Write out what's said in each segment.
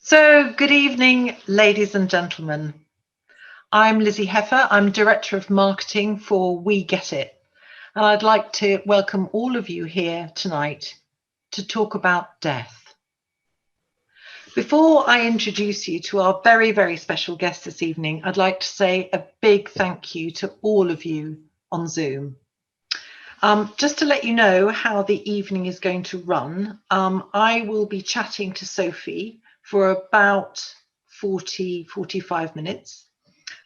So, good evening, ladies and gentlemen. I'm Lizzie Heffer. I'm Director of Marketing for We Get It. And I'd like to welcome all of you here tonight to talk about death. Before I introduce you to our very, very special guest this evening, I'd like to say a big thank you to all of you on Zoom. Just to let you know how the evening is going to run, I will be chatting to Sophie for about 45 minutes.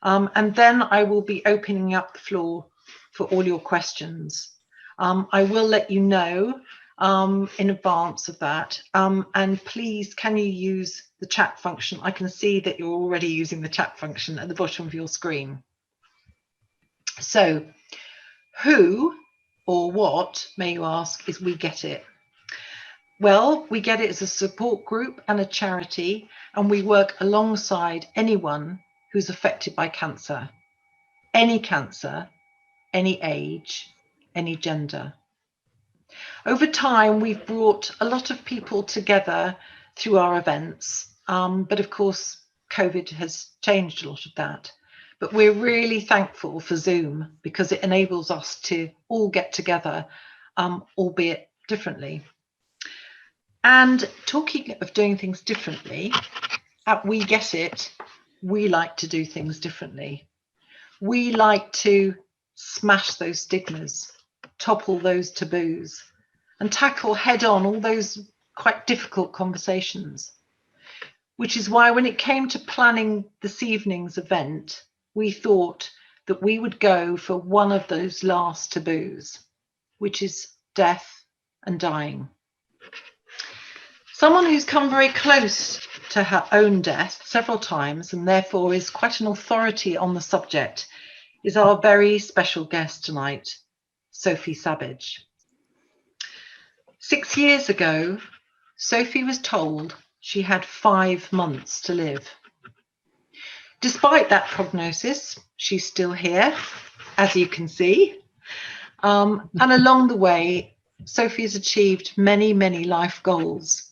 And then I will be opening up the floor for all your questions. I will let you know in advance of that. And please, can you use the chat function? I can see that you're already using the chat function at the bottom of your screen. So, who or what, may you ask, is We Get It? Well, We Get It as a support group and a charity, and we work alongside anyone who's affected by cancer, any age, any gender. Over time, we've brought a lot of people together through our events, but of course, COVID has changed a lot of that. But we're really thankful for Zoom because it enables us to all get together, albeit differently. And talking of doing things differently, at We Get It, we like to do things differently. We like to smash those stigmas, topple those taboos, and tackle head on all those quite difficult conversations. Which is why when it came to planning this evening's event, we thought that we would go for one of those last taboos, which is death and dying. Someone who's come very close to her own death several times and therefore is quite an authority on the subject is our very special guest tonight, Sophie Sabbage. 6 years ago, Sophie was told she had 5 months to live. Despite that prognosis, she's still here, as you can see. And along the way, Sophie has achieved many, many life goals.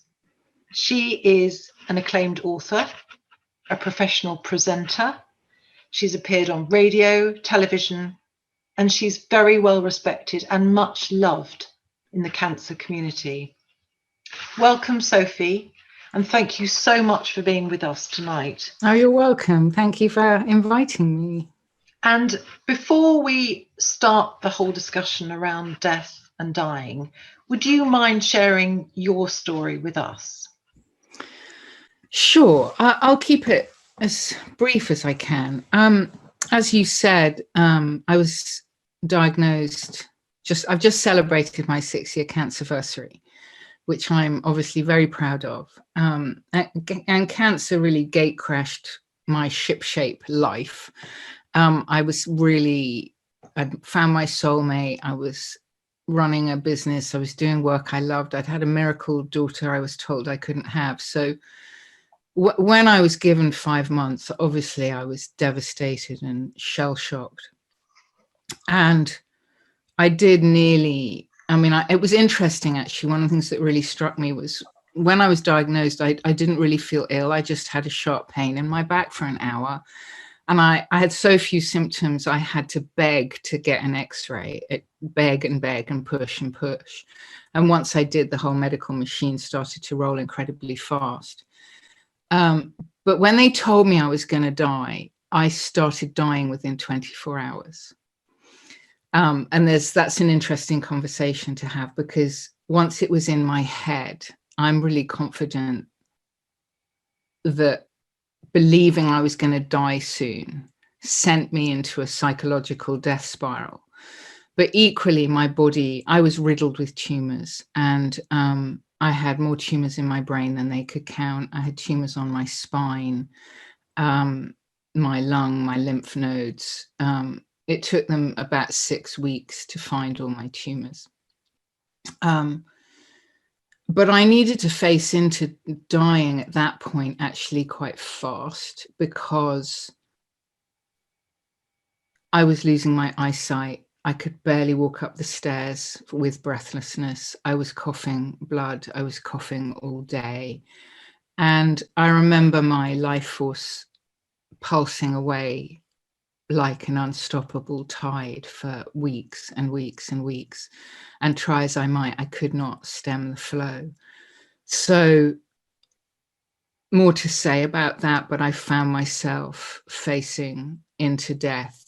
She is an acclaimed author, a professional presenter. She's appeared on radio, television, and she's very well respected and much loved in the cancer community. Welcome, Sophie, and thank you so much for being with us tonight. Oh, you're welcome. Thank you for inviting me. And before we start the whole discussion around death and dying, would you mind sharing your story with us? Sure. I'll keep it as brief as I can. As you said, I was diagnosed, I've just celebrated my 6-year cancer anniversary, which I'm obviously very proud of. And cancer really gate crashed my shipshape life. I found my soulmate. I was running a business. I was doing work I loved. I'd had a miracle daughter I was told I couldn't have. So when I was given 5 months, obviously I was devastated and shell-shocked. And I did nearly, it was interesting actually. One of the things that really struck me was when I was diagnosed, I didn't really feel ill. I just had a sharp pain in my back for an hour. And I had so few symptoms, I had to beg to get an X-ray, beg and push and push. And once I did, the whole medical machine started to roll incredibly fast. But when they told me I was going to die, I started dying within 24 hours. And that's an interesting conversation to have, because once it was in my head, I'm really confident that believing I was going to die soon sent me into a psychological death spiral. But equally, my body, I was riddled with tumors, and I had more tumors in my brain than they could count. I had tumors on my spine, my lung, my lymph nodes. It took them about 6 weeks to find all my tumors. But I needed to face into dying at that point actually quite fast, because I was losing my eyesight. I could barely walk up the stairs with breathlessness. I was coughing blood. I was coughing all day. And I remember my life force pulsing away like an unstoppable tide for weeks and weeks and weeks. And try as I might, I could not stem the flow. So more to say about that, but I found myself facing into death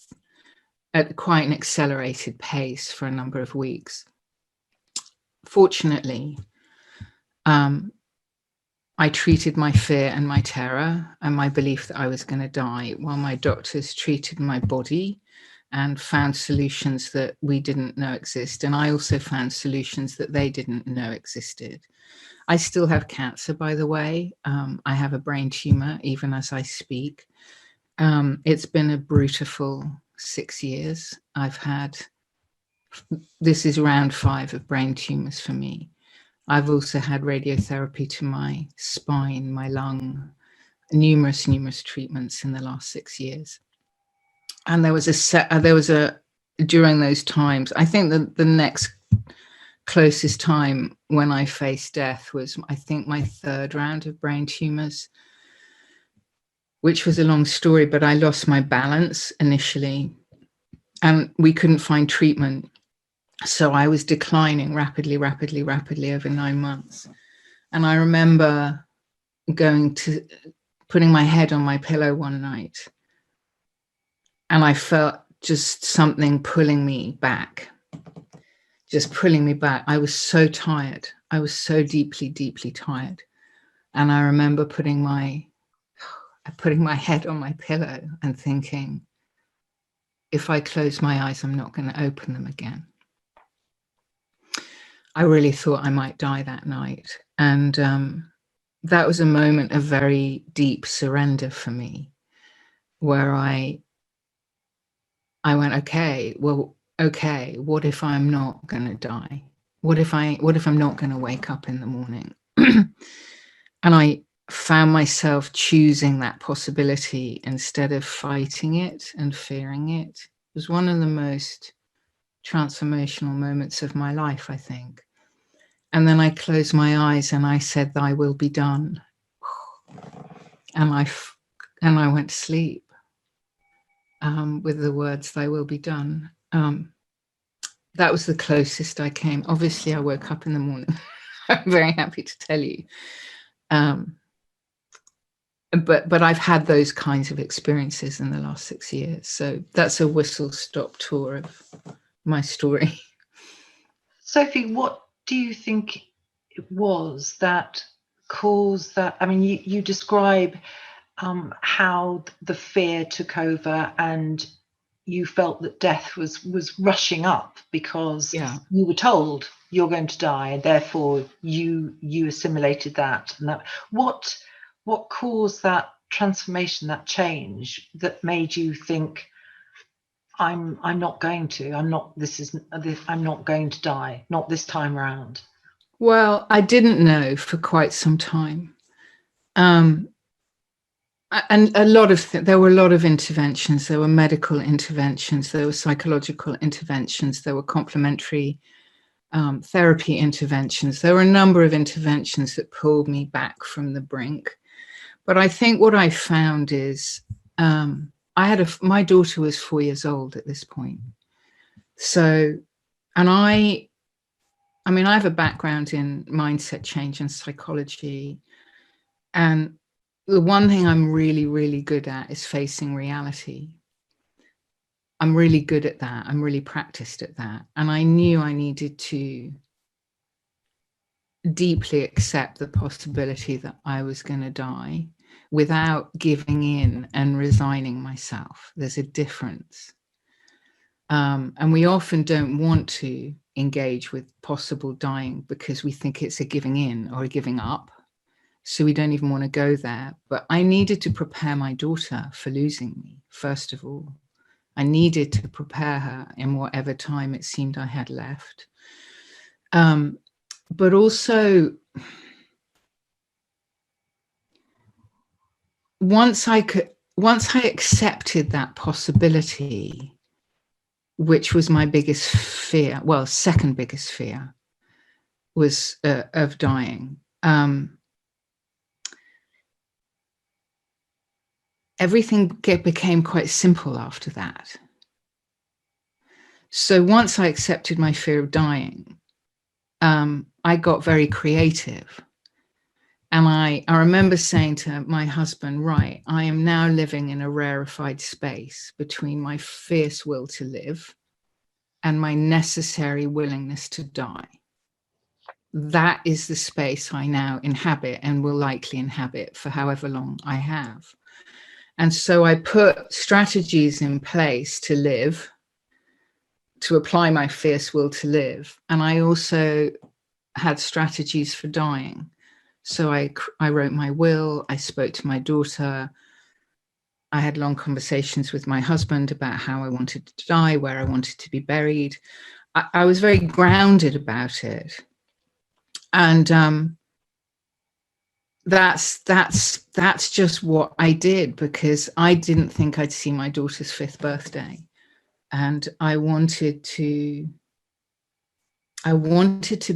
at quite an accelerated pace for a number of weeks. Fortunately, I treated my fear and my terror and my belief that I was going to die, while my doctors treated my body and found solutions that we didn't know exist. And I also found solutions that they didn't know existed. I still have cancer, by the way. I have a brain tumor, even as I speak. It's been a brutal 6 years. This is round 5 of brain tumors for me. I've also had radiotherapy to my spine, my lung, numerous treatments in the last 6 years. And during those times, I think that the next closest time when I faced death was, I think, my 3rd round of brain tumors, which was a long story, but I lost my balance initially and we couldn't find treatment. So I was declining rapidly over 9 months. And I remember putting my head on my pillow one night, and I felt just something pulling me back. I was so tired. I was so deeply tired. And I remember putting my head on my pillow and thinking, if I close my eyes, I'm not going to open them again. I really thought I might die that night. And that was a moment of very deep surrender for me, where I went, okay, what if I'm not going to die? What if I'm not going to wake up in the morning? And I found myself choosing that possibility instead of fighting it and fearing it. It was one of the most transformational moments of my life, I think. And then I closed my eyes and I said, "Thy will be done." And I went to sleep with the words, "Thy will be done." That was the closest I came. Obviously, I woke up in the morning. I'm very happy to tell you. But I've had those kinds of experiences in the last 6 years. So that's a whistle-stop tour of my story. Sophie, what do you think it was that caused that? I mean, you describe how the fear took over and you felt that death was rushing up because you were told you're going to die, and therefore you assimilated that. And that what caused that transformation, that change, that made you think, I'm not going to die, not this time around? Well, I didn't know for quite some time. And there were a lot of interventions. There were medical interventions, there were psychological interventions, there were complementary therapy interventions. There were a number of interventions that pulled me back from the brink. But I think what I found is my daughter was 4 years old at this point. So, and I have a background in mindset change and psychology. And the one thing I'm really, really good at is facing reality. I'm really good at that. I'm really practiced at that. And I knew I needed to deeply accept the possibility that I was going to die without giving in and resigning myself. There's a difference. And we often don't want to engage with possible dying because we think it's a giving in or a giving up. So we don't even want to go there. But I needed to prepare my daughter for losing me, first of all. I needed to prepare her in whatever time it seemed I had left. But also, once I accepted that possibility, which was my biggest fear, well, second biggest fear, was of dying. everything became quite simple after that. So once I accepted my fear of dying, I got very creative. And I remember saying to my husband, right, I am now living in a rarefied space between my fierce will to live and my necessary willingness to die. That is the space I now inhabit and will likely inhabit for however long I have. And so I put strategies in place to live, to apply my fierce will to live. And I also had strategies for dying. So I wrote my will, I spoke to my daughter, I had long conversations with my husband about how I wanted to die, where I wanted to be buried. I was very grounded about it. And that's just what I did, because I didn't think I'd see my daughter's 5th birthday. And I wanted to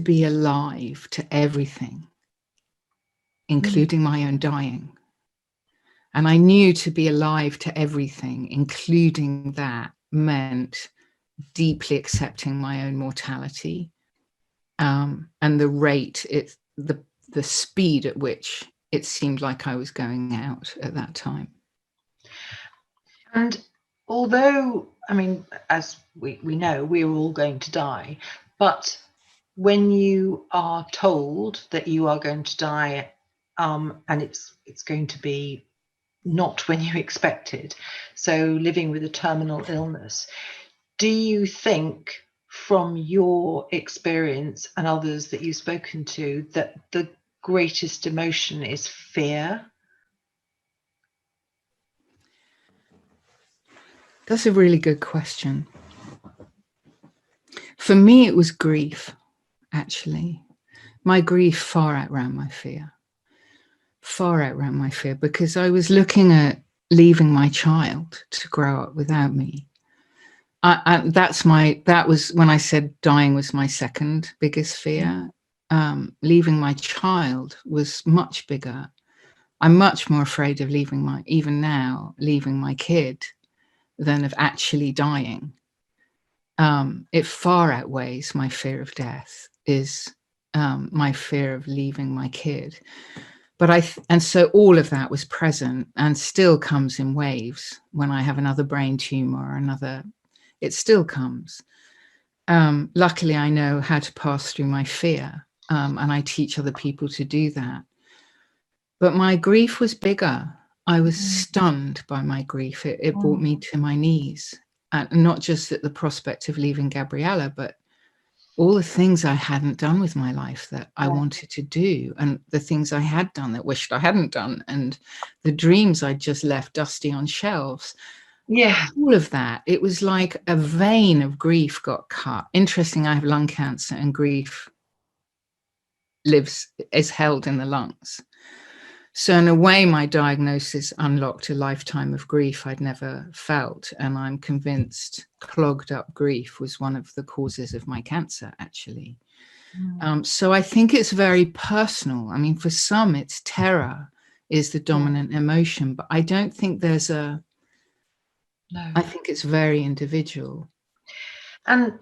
be alive to everything, including my own dying. And I knew to be alive to everything, including that, meant deeply accepting my own mortality, and the rate, the speed at which it seemed like I was going out at that time. And although, I mean, as we know, we're all going to die, but when you are told that you are going to die, and it's going to be not when you expected, so living with a terminal illness, do you think from your experience and others that you've spoken to that the greatest emotion is fear? That's a really good question. For me, it was grief, actually. My grief far outran my fear. Far outran my fear, because I was looking at leaving my child to grow up without me. That was when I said dying was my second biggest fear. Leaving my child was much bigger. I'm much more afraid of leaving my kid than of actually dying. It far outweighs my fear of death, is my fear of leaving my kid. But and so all of that was present and still comes in waves. When I have another brain tumor or another, it still comes. Luckily, I know how to pass through my fear, and I teach other people to do that. But my grief was bigger. I was stunned by my grief. It brought me to my knees. And not just at the prospect of leaving Gabriella, but all the things I hadn't done with my life that I wanted to do, and the things I had done that wished I hadn't done, and the dreams I'd just left dusty on shelves. Yeah. All of that. It was like a vein of grief got cut. Interesting, I have lung cancer, and grief is held in the lungs. So in a way, my diagnosis unlocked a lifetime of grief I'd never felt. And I'm convinced clogged up grief was one of the causes of my cancer, actually. So I think it's very personal. I mean, for some, it's terror is the dominant emotion, but I don't think there's I think it's very individual. And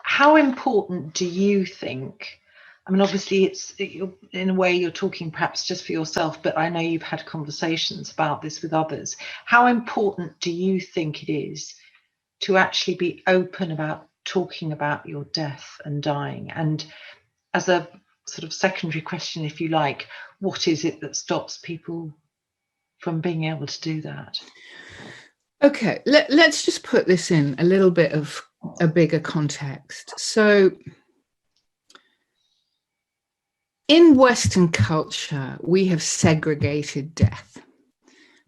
how important do you think, I mean, obviously in a way you're talking perhaps just for yourself, but I know you've had conversations about this with others. How important do you think it is to actually be open about talking about your death and dying? And as a sort of secondary question, if you like, what is it that stops people from being able to do that? Okay, let's just put this in a little bit of a bigger context. So in Western culture, we have segregated death,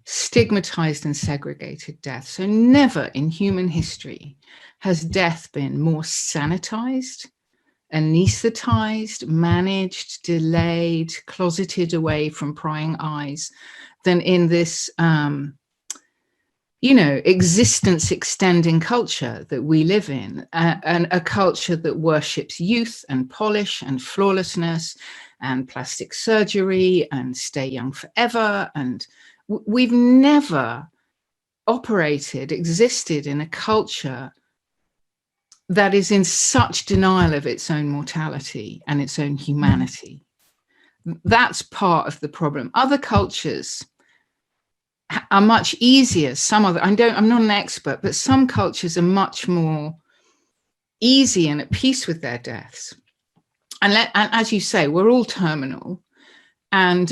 stigmatized and segregated death. So never in human history has death been more sanitized, anesthetized, managed, delayed, closeted away from prying eyes than in this existence extending culture that we live in, and a culture that worships youth and polish and flawlessness and plastic surgery and stay young forever and We've never existed in a culture that is in such denial of its own mortality and its own humanity. That's part of the problem. Other cultures are much easier. I'm not an expert, but some cultures are much more easy and at peace with their deaths. And as you say, we're all terminal, and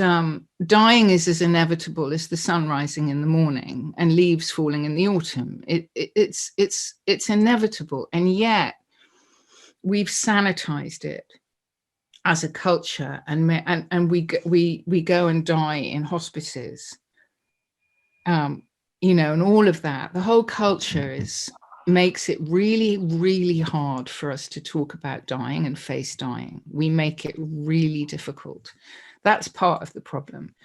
dying is as inevitable as the sun rising in the morning and leaves falling in the autumn. It's inevitable, and yet we've sanitized it as a culture, and we go and die in hospices, you know, and all of that. The whole culture makes it really, really hard for us to talk about dying and face dying. We make it really difficult. That's part of the problem.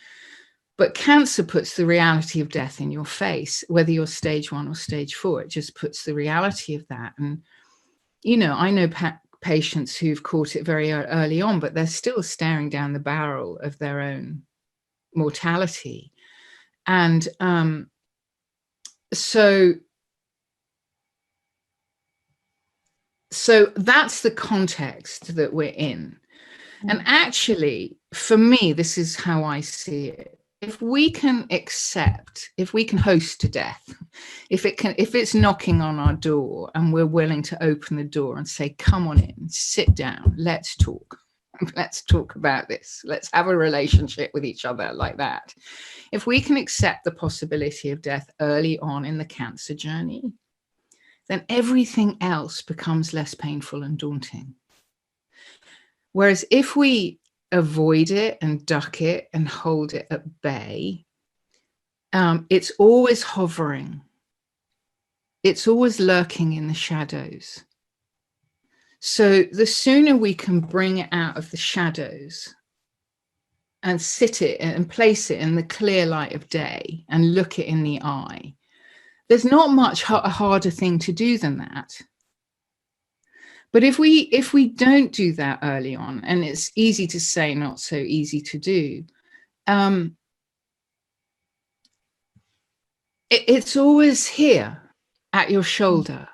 But cancer puts the reality of death in your face, whether you're stage 1 or stage 4. It just puts the reality of that. And, you know, I know patients who've caught it very early on, but they're still staring down the barrel of their own mortality. And so that's the context that we're in. And actually, for me, this is how I see it. If we can host to death, if it's knocking on our door and we're willing to open the door and say, come on in, sit down, let's talk about this. Let's have a relationship with each other like that. If we can accept the possibility of death early on in the cancer journey, then everything else becomes less painful and daunting. Whereas if we avoid it and duck it and hold it at bay, it's always hovering. It's always lurking in the shadows. So the sooner we can bring it out of the shadows and sit it and place it in the clear light of day and look it in the eye, there's not much a harder thing to do than that. But if we don't do that early on, and it's easy to say, not so easy to do, it's always here at your shoulder,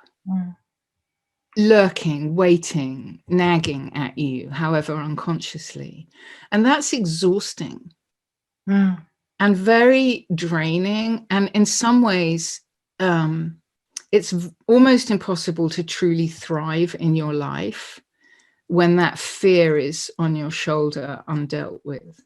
lurking, waiting, nagging at you, however unconsciously. And that's exhausting and very draining. And in some ways, it's almost impossible to truly thrive in your life when that fear is on your shoulder undealt with.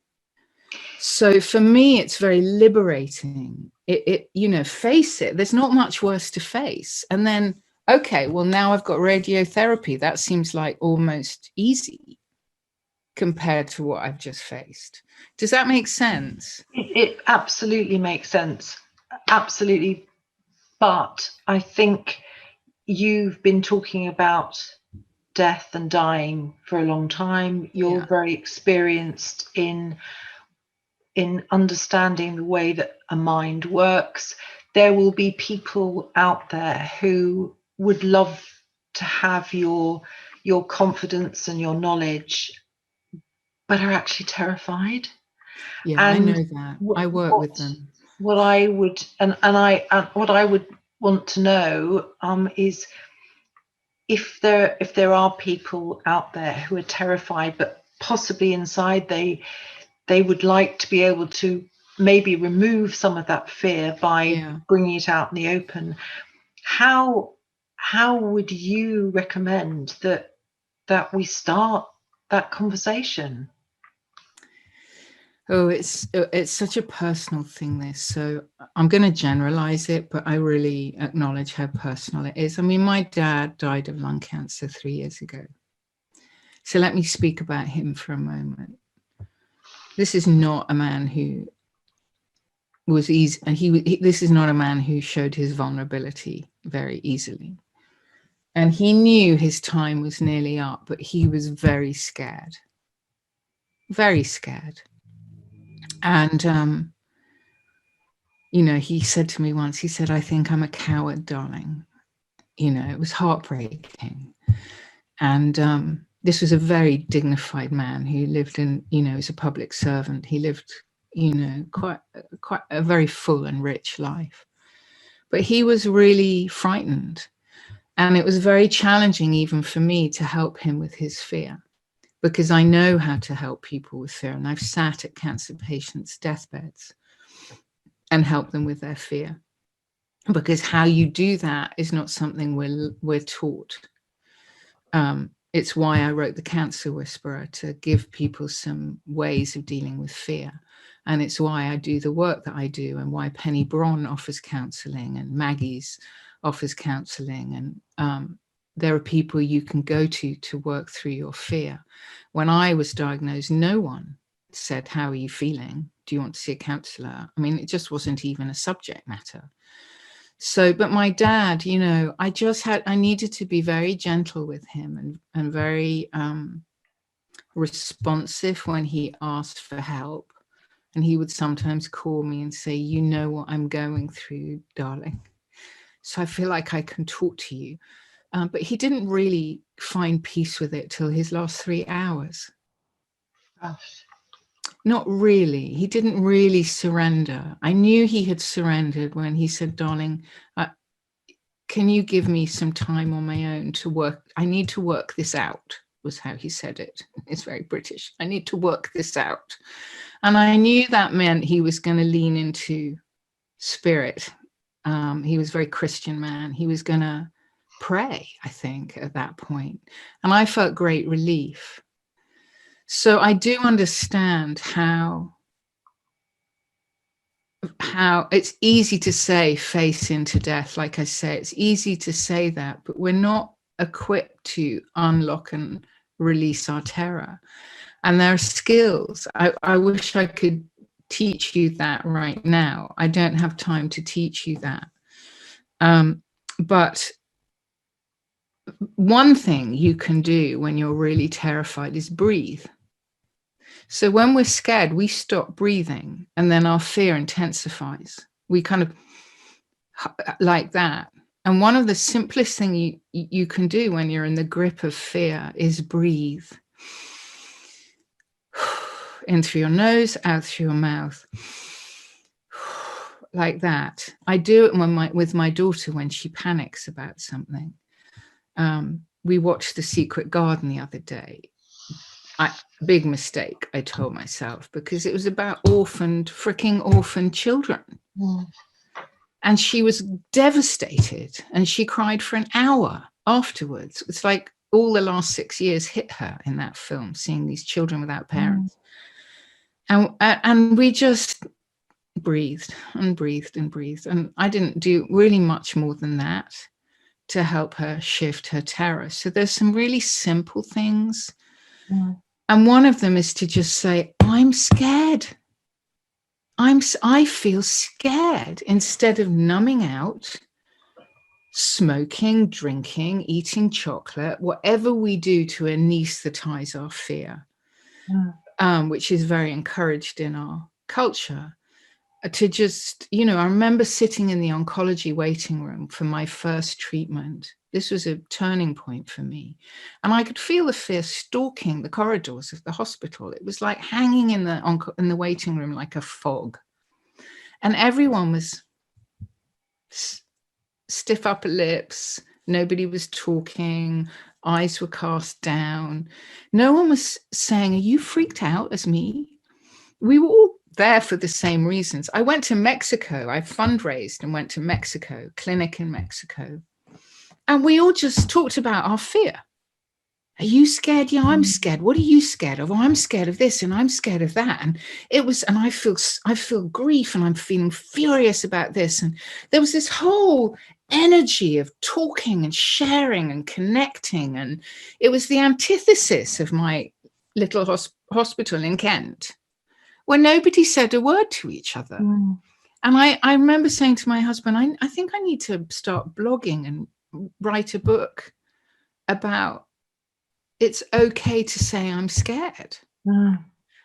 So for me, it's very liberating. You know, face it. There's not much worse to face. And then, okay, well, now I've got radiotherapy. That seems like almost easy compared to what I've just faced. Does that make sense? It absolutely makes sense. Absolutely. But I think you've been talking about death and dying for a long time. You're very experienced in understanding the way that a mind works. There will be people out there who would love to have your confidence and your knowledge, but are actually terrified. Yeah, and I know that. I work with them. What I would want to know is if there are people out there who are terrified, but possibly inside they would like to be able to maybe remove some of that fear by bringing it out in the open. How would you recommend that we start that conversation? Oh, it's such a personal thing, this. So I'm going to generalize it, but I really acknowledge how personal it is. I mean, my dad died of lung cancer 3 years ago. So let me speak about him for a moment. This is not a man who was easy. This is not a man who showed his vulnerability very easily. And he knew his time was nearly up, but he was very scared. Very scared. And, you know, he said to me once, he said, I think I'm a coward, darling. You know, it was heartbreaking. And this was a very dignified man who lived in, you know, as a public servant. He lived, you know, quite a very full and rich life. But he was really frightened, and it was very challenging even for me to help him with his fear, because I know how to help people with fear, and I've sat at cancer patients' deathbeds and helped them with their fear, because how you do that is not something we're taught. It's why I wrote The Cancer Whisperer, to give people some ways of dealing with fear. And it's why I do the work that I do, and why Penny Bron offers counselling, and Maggie's offers counselling. And there are people you can go to work through your fear. When I was diagnosed, no one said, how are you feeling? Do you want to see a counsellor? I mean, it just wasn't even a subject matter. So, but my dad, you know, I needed to be very gentle with him, and very responsive when he asked for help. And he would sometimes call me and say, you know what I'm going through, darling. So I feel like I can talk to you. But he didn't really find peace with it till his last 3 hours. Gosh. Not really. He didn't really surrender. I knew he had surrendered when he said, darling, can you give me some time on my own to work? I need to work this out, was how he said it. It's very British. I need to work this out. And I knew that meant he was going to lean into spirit. He was a very Christian man. He was going to pray, I think, at that point. And I felt great relief. So I do understand how it's easy to say face into death. Like I say, it's easy to say that, but we're not equipped to unlock and release our terror. And there are skills. I wish I could teach you that right now. I don't have time to teach you that. But one thing you can do when you're really terrified is breathe. So when we're scared, we stop breathing, and then our fear intensifies. We kind of like that. And one of the simplest things you can do when you're in the grip of fear is breathe. In through your nose, out through your mouth. Like that. I do it with my daughter when she panics about something. We watched The Secret Garden the other day. Big mistake, I told myself, because it was about freaking orphaned children. Mm. And she was devastated, and she cried for an hour afterwards. It's like all the last 6 years hit her in that film, seeing these children without parents. And we just breathed and breathed and breathed. And I didn't do really much more than that to help her shift her terror. So there's some really simple things. Mm. And one of them is to just say, I'm scared. I feel scared, instead of numbing out, smoking, drinking, eating chocolate, whatever we do to anesthetize our fear, which is very encouraged in our culture. To just, you know, I remember sitting in the oncology waiting room for my first treatment. This was a turning point for me. And I could feel the fear stalking the corridors of the hospital. It was like hanging in the waiting room like a fog. And everyone was stiff upper lips. Nobody was talking. Eyes were cast down. No one was saying, are you freaked out as me? We were all there for the same reasons. I went to Mexico. I fundraised and went to Mexico, clinic in Mexico. And we all just talked about our fear. Are you scared? Yeah, I'm scared. What are you scared of? Oh, I'm scared of this and I'm scared of that. And I feel grief, and I'm feeling furious about this. And there was this whole energy of talking and sharing and connecting. And it was the antithesis of my little hospital in Kent, where nobody said a word to each other. And I remember saying to my husband, I think I need to start blogging and write a book about it's okay to say I'm scared.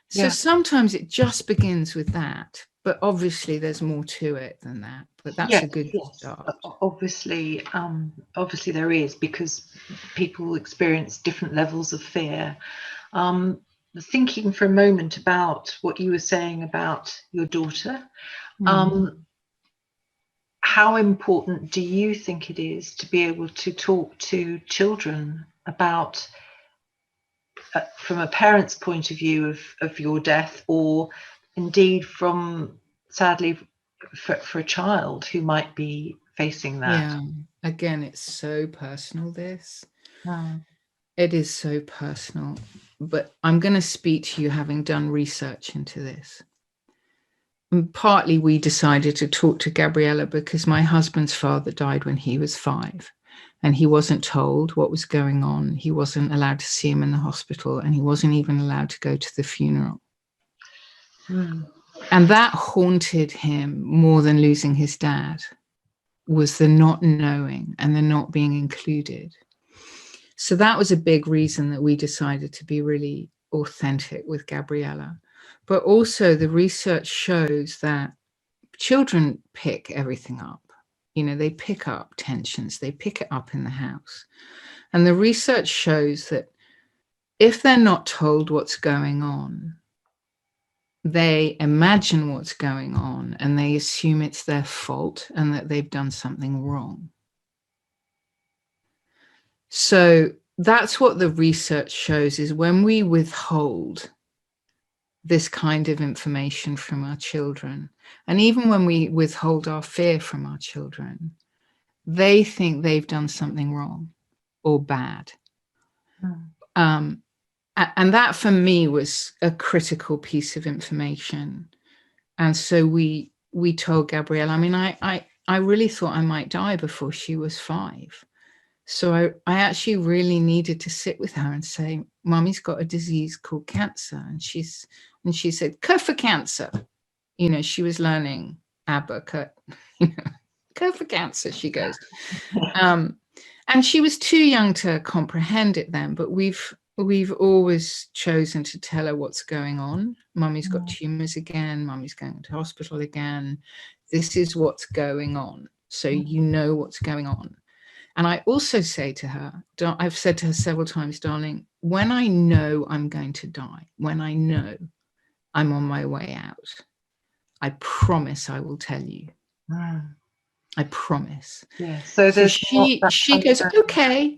So sometimes it just begins with that, but obviously there's more to it than that. But that's a good start. Obviously there is, because people experience different levels of fear. thinking for a moment about what you were saying about your daughter, how important do you think it is to be able to talk to children about, from a parent's point of view of your death, or indeed from, sadly, for a child who might be facing that? Yeah, again, it's so personal, this. It is so personal, but I'm going to speak to you having done research into this. And partly we decided to talk to Gabriella because my husband's father died when he was 5, and he wasn't told what was going on. He wasn't allowed to see him in the hospital, and he wasn't even allowed to go to the funeral. And that haunted him more than losing his dad, was the not knowing and the not being included. So that was a big reason that we decided to be really authentic with Gabriella. But also the research shows that children pick everything up. You know, they pick up tensions, they pick it up in the house. And the research shows that if they're not told what's going on, they imagine what's going on and they assume it's their fault and that they've done something wrong. So that's what the research shows, is when we withhold this kind of information from our children, and even when we withhold our fear from our children, they think they've done something wrong or bad. And that for me was a critical piece of information. And so we told Gabrielle, I mean, I really thought I might die before she was 5. So I actually really needed to sit with her and say, Mummy's got a disease called cancer. And she said, "K for cancer." You know, she was learning ABBA, K for cancer, she goes. And she was too young to comprehend it then, but we've always chosen to tell her what's going on. Mummy's got tumors again. Mummy's going to hospital again. This is what's going on. So you know what's going on. And I also say to her, I've said to her several times, darling, when I know I'm going to die, when I know I'm on my way out, I promise I will tell you. I promise. Yeah. So she goes, okay,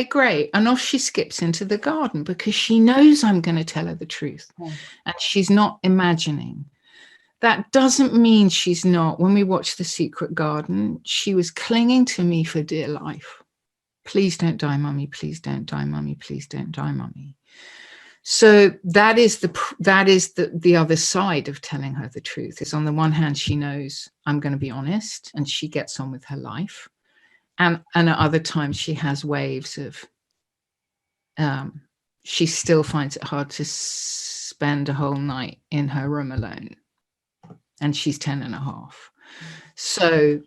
great. And off she skips into the garden because she knows I'm going to tell her the truth. And she's not imagining. That doesn't mean she's not. When we watched The Secret Garden, she was clinging to me for dear life. Please don't die, Mummy. Please don't die, Mummy. Please don't die, Mummy. So that is the other side of telling her the truth. Is on the one hand, she knows I'm going to be honest, and she gets on with her life, and at other times she has waves of. She still finds it hard to spend a whole night in her room alone. And she's 10 and a half. So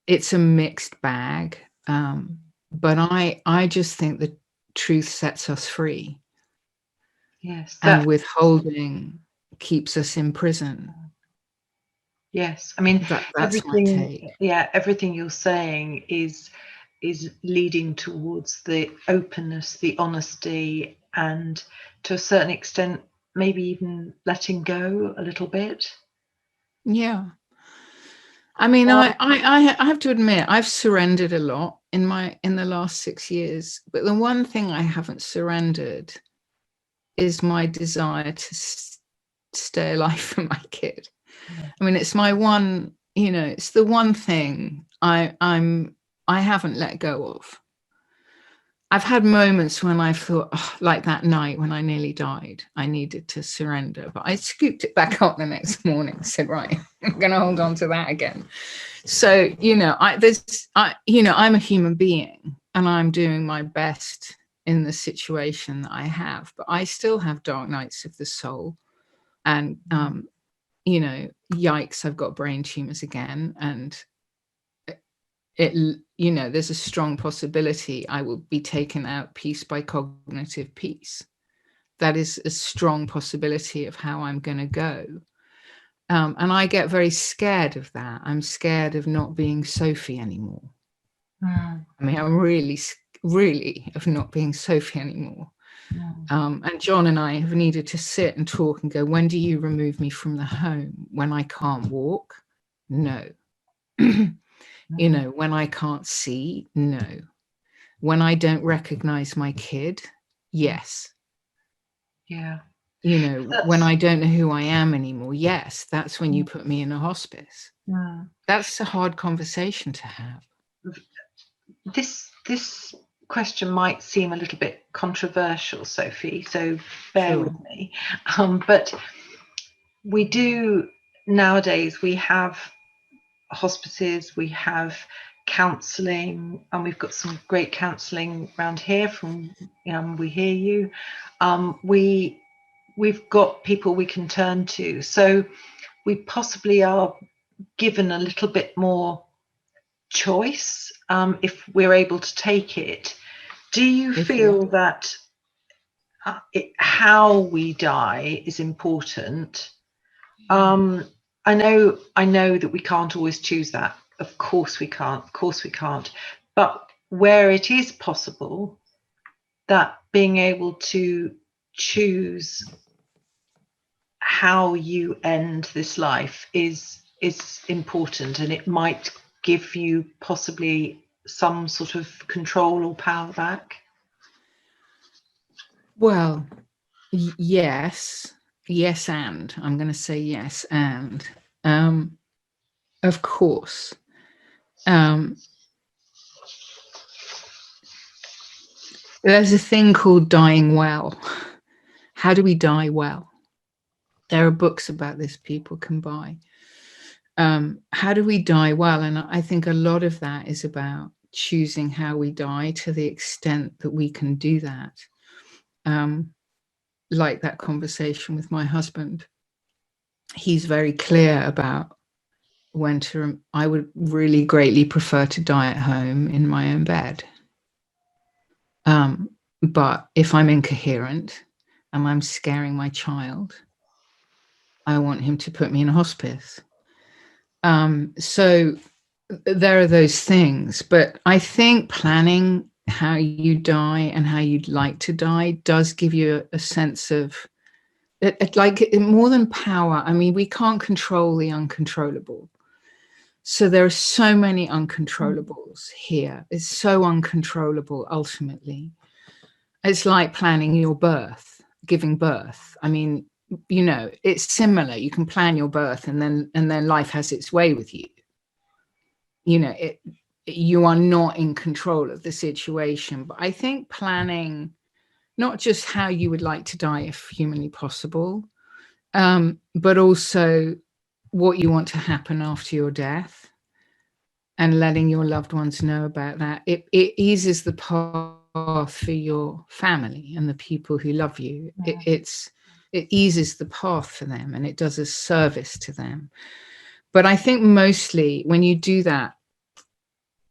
it's a mixed bag. But I just think the truth sets us free. Yes. And withholding keeps us in prison. Yes. I mean, that's everything, my take. Yeah, everything you're saying is leading towards the openness, the honesty, and to a certain extent, maybe even letting go a little bit. Yeah. I mean, I have to admit, I've surrendered a lot in the last 6 years, but the one thing I haven't surrendered is my desire to stay alive for my kid. I mean, it's my one, it's the one thing I haven't let go of. I've had moments when I thought, like that night when I nearly died, I needed to surrender, but I scooped it back up the next morning, said, right, I'm going to hold on to that again. So, I'm a human being and I'm doing my best in the situation that I have, but I still have dark nights of the soul. And, yikes, I've got brain tumors again. And there's a strong possibility I will be taken out piece by cognitive piece. That is a strong possibility of how I'm going to go. And I get very scared of that. I'm scared of not being Sophie anymore. I mean, I'm really, really of not being Sophie anymore. And John and I have needed to sit and talk and go, when do you remove me from the home? When I can't walk? No. You know, when I can't see? No. When I don't recognize my kid? Yes. Yeah. You know, when I don't know who I am anymore? Yes. That's when you put me in a hospice. That's a hard conversation to have. This question might seem a little bit controversial, Sophie, so bear with me. But we do nowadays, we have hospices, we have counselling, and we've got some great counselling around here from We Hear You. We've got people we can turn to. So we possibly are given a little bit more choice if we're able to take it. Do you feel that how we die is important? I know that we can't always choose that. Of course we can't. Of course we can't. But where it is possible, that being able to choose how you end this life is important, and it might give you possibly some sort of control or power back. Well, yes, and I'm going to say yes, and of course, there's a thing called dying well. How do we die well? There are books about this people can buy. How do we die well? And I think a lot of that is about choosing how we die to the extent that we can do that. Like that conversation with my husband, he's very clear about when to, I would really greatly prefer to die at home in my own bed. But if I'm incoherent and I'm scaring my child, I want him to put me in a hospice. So there are those things, but I think planning how you die and how you'd like to die does give you a sense of like more than power. I mean, we can't control the uncontrollable. So there are so many uncontrollables here. It's so uncontrollable ultimately. It's like planning your birth, giving birth. I mean, you know, it's similar. You can plan your birth and then life has its way with you. You know, you are not in control of the situation. But I think planning not just how you would like to die if humanly possible, but also what you want to happen after your death and letting your loved ones know about that. It eases the path for your family and the people who love you. It eases the path for them and it does a service to them. But I think mostly when you do that,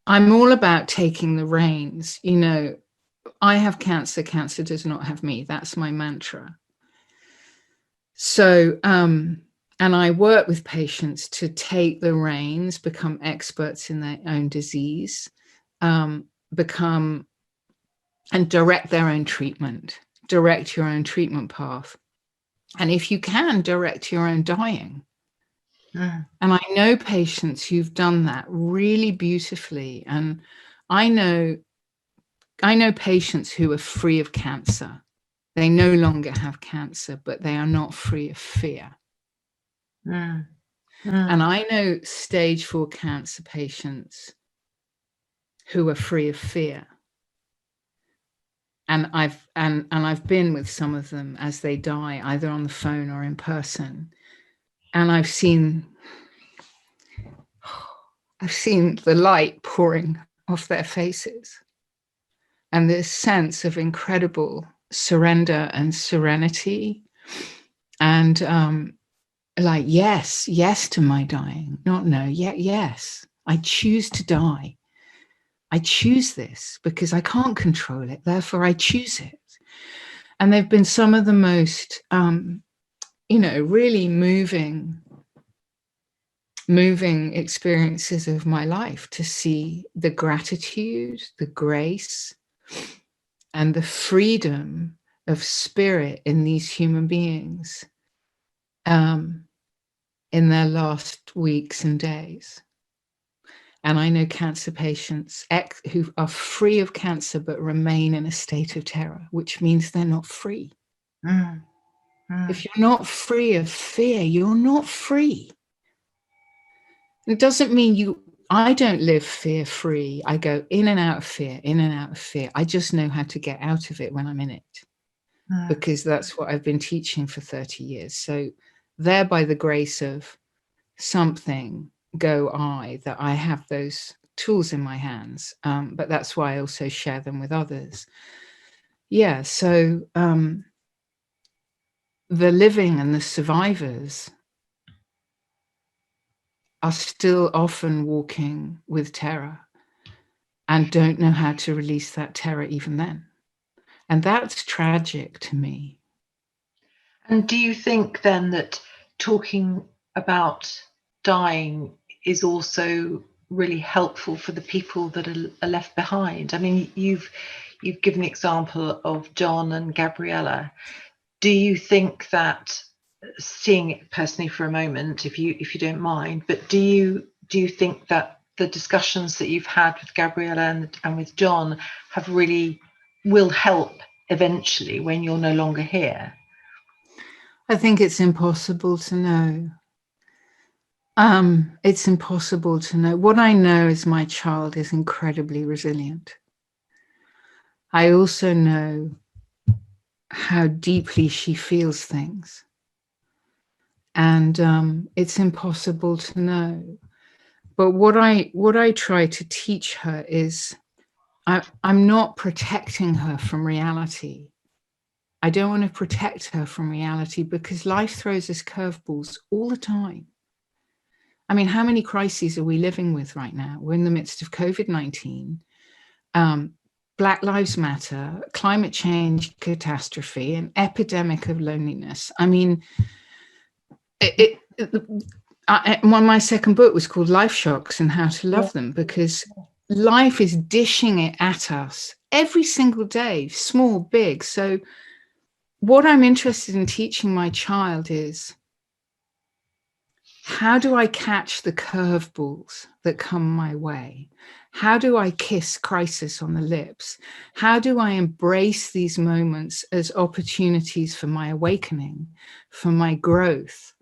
I'm all about taking the reins. You know, I have cancer. Cancer does not have me. That's my mantra. So, and I work with patients to take the reins, become experts in their own disease, become and direct their own treatment, direct your own treatment path. And if you can, direct your own dying. And I know patients who've done that really beautifully. And I know patients who are free of cancer. They no longer have cancer, but they are not free of fear. And I know stage 4 cancer patients who are free of fear. And I've been with some of them as they die, either on the phone or in person. And I've seen the light pouring off their faces and this sense of incredible surrender and serenity and like, yes to my dying, not no, yes, I choose to die. I choose this because I can't control it, therefore I choose it. And they've been some of the most, really moving experiences of my life, to see the gratitude, the grace, and the freedom of spirit in these human beings in their last weeks and days. And I know cancer patients who are free of cancer but remain in a state of terror, which means they're not free. If you're not free of fear, you're not free. It doesn't mean I don't live fear-free. I go in and out of fear, in and out of fear. I just know how to get out of it when I'm in it, because that's what I've been teaching for 30 years. So there, by the grace of something, go I, that I have those tools in my hands. But that's why I also share them with others. Yeah, so the living and the survivors are still often walking with terror and don't know how to release that terror even then. And that's tragic to me. And do you think then that talking about dying is also really helpful for the people that are left behind? I mean, you've given the example of John and Gabriella. Do you think that, seeing it personally for a moment, if you don't mind, but do you think that the discussions that you've had with Gabriella and with John will help eventually when you're no longer here? I think it's impossible to know. It's impossible to know. What I know is my child is incredibly resilient. I also know how deeply she feels things. And it's impossible to know. But what I try to teach her is I'm not protecting her from reality. I don't want to protect her from reality because life throws us curveballs all the time. I mean, how many crises are we living with right now? We're in the midst of COVID-19, Black Lives Matter, climate change catastrophe, an epidemic of loneliness. I mean, my second book was called Life Shocks and How to Love Them, because life is dishing it at us every single day, small, big. So what I'm interested in teaching my child is, how do I catch the curveballs that come my way? How do I kiss crisis on the lips? How do I embrace these moments as opportunities for my awakening, for my growth,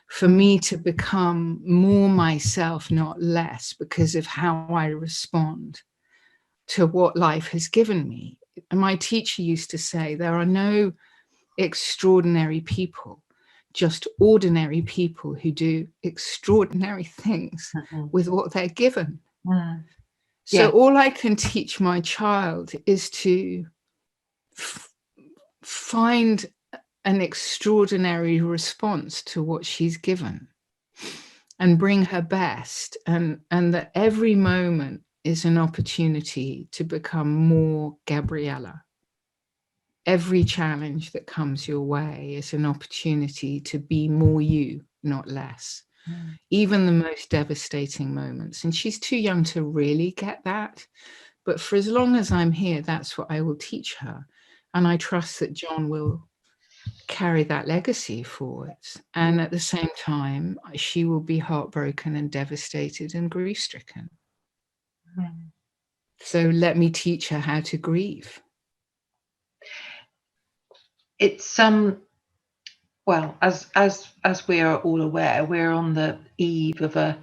for me to become more myself, not less, because of how I respond to what life has given me? And my teacher used to say, there are no extraordinary people, just ordinary people who do extraordinary things with what they're given. So all I can teach my child is to find an extraordinary response to what she's given and bring her best, and that every moment is an opportunity to become more Gabriella. Every challenge that comes your way is an opportunity to be more you, not less. Even the most devastating moments. And she's too young to really get that. But for as long as I'm here, that's what I will teach her. And I trust that John will carry that legacy forwards. And at the same time, she will be heartbroken and devastated and grief-stricken. So let me teach her how to grieve. It's well, as we are all aware, we're on the eve of a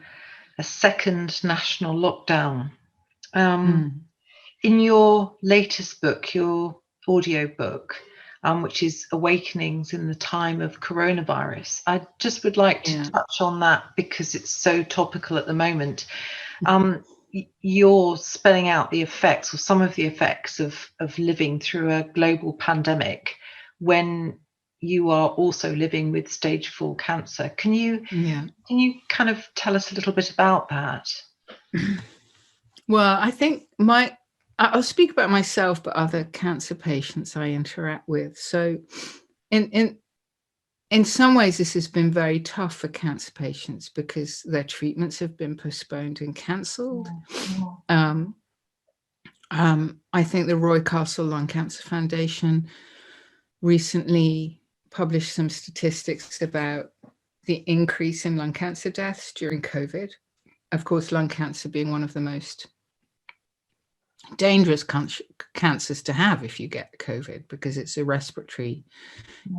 second national lockdown. In your latest book, your audio book, which is Awakenings in the Time of Coronavirus, I just would like to touch on that because it's so topical at the moment. You're spelling out the effects, or some of the effects, of living through a global pandemic when you are also living with stage 4 cancer. Can you kind of tell us a little bit about that? Well, I think I'll speak about myself, but other cancer patients I interact with. So in some ways, this has been very tough for cancer patients because their treatments have been postponed and cancelled. I think the Roy Castle Lung Cancer Foundation recently published some statistics about the increase in lung cancer deaths during COVID. Of course, lung cancer being one of the most dangerous cancers to have if you get COVID, because it's a respiratory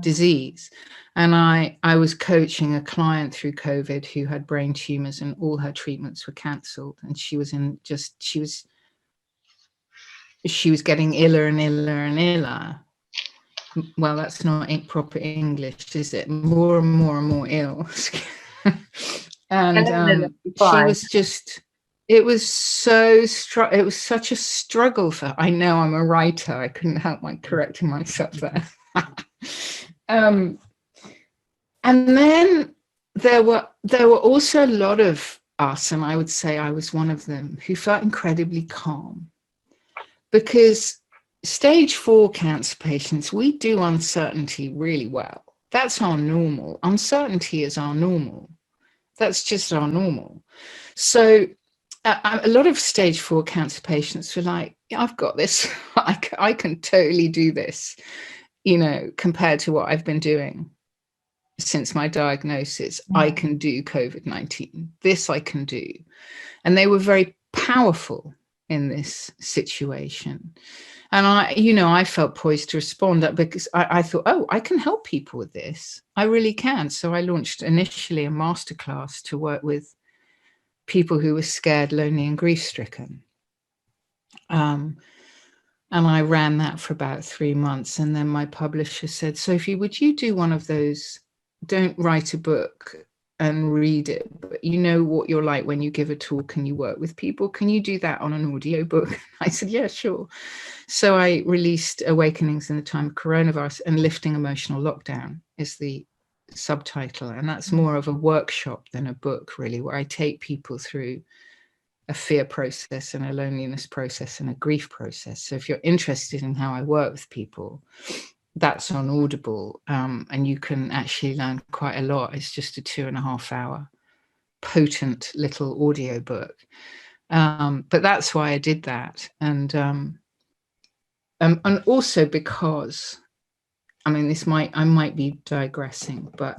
disease. And I was coaching a client through COVID who had brain tumors and all her treatments were cancelled. And she was getting iller and iller and iller. Well, that's not proper English, is it? More and more and more ill. And she was just, it was such a struggle for her. I know, I'm a writer. I couldn't help correcting myself there. And then there were also a lot of us, and I would say I was one of them, who felt incredibly calm, because stage 4 cancer patients, we do uncertainty really well. That's our normal. Uncertainty is our normal. That's just our normal. So a lot of stage 4 cancer patients were like, yeah, I've got this. I can totally do this, compared to what I've been doing since my diagnosis. I can do COVID-19. This I can do. And they were very powerful in this situation. And I felt poised to respond because I thought, oh, I can help people with this. I really can. So I launched initially a masterclass to work with people who were scared, lonely, and grief-stricken. And I ran that for about 3 months. And then my publisher said, Sophie, would you do one of those? Don't write a book and read it, but you know what you're like when you give a talk and you work with people. Can you do that on an audio book? I said, yeah, sure. So I released Awakenings in the Time of Coronavirus, and Lifting Emotional Lockdown is the subtitle. And that's more of a workshop than a book, really, where I take people through a fear process and a loneliness process and a grief process. So if you're interested in how I work with people, that's on Audible, and you can actually learn quite a lot. It's just a 2.5-hour potent little audio book. But that's why I did that. And also because, I might be digressing, but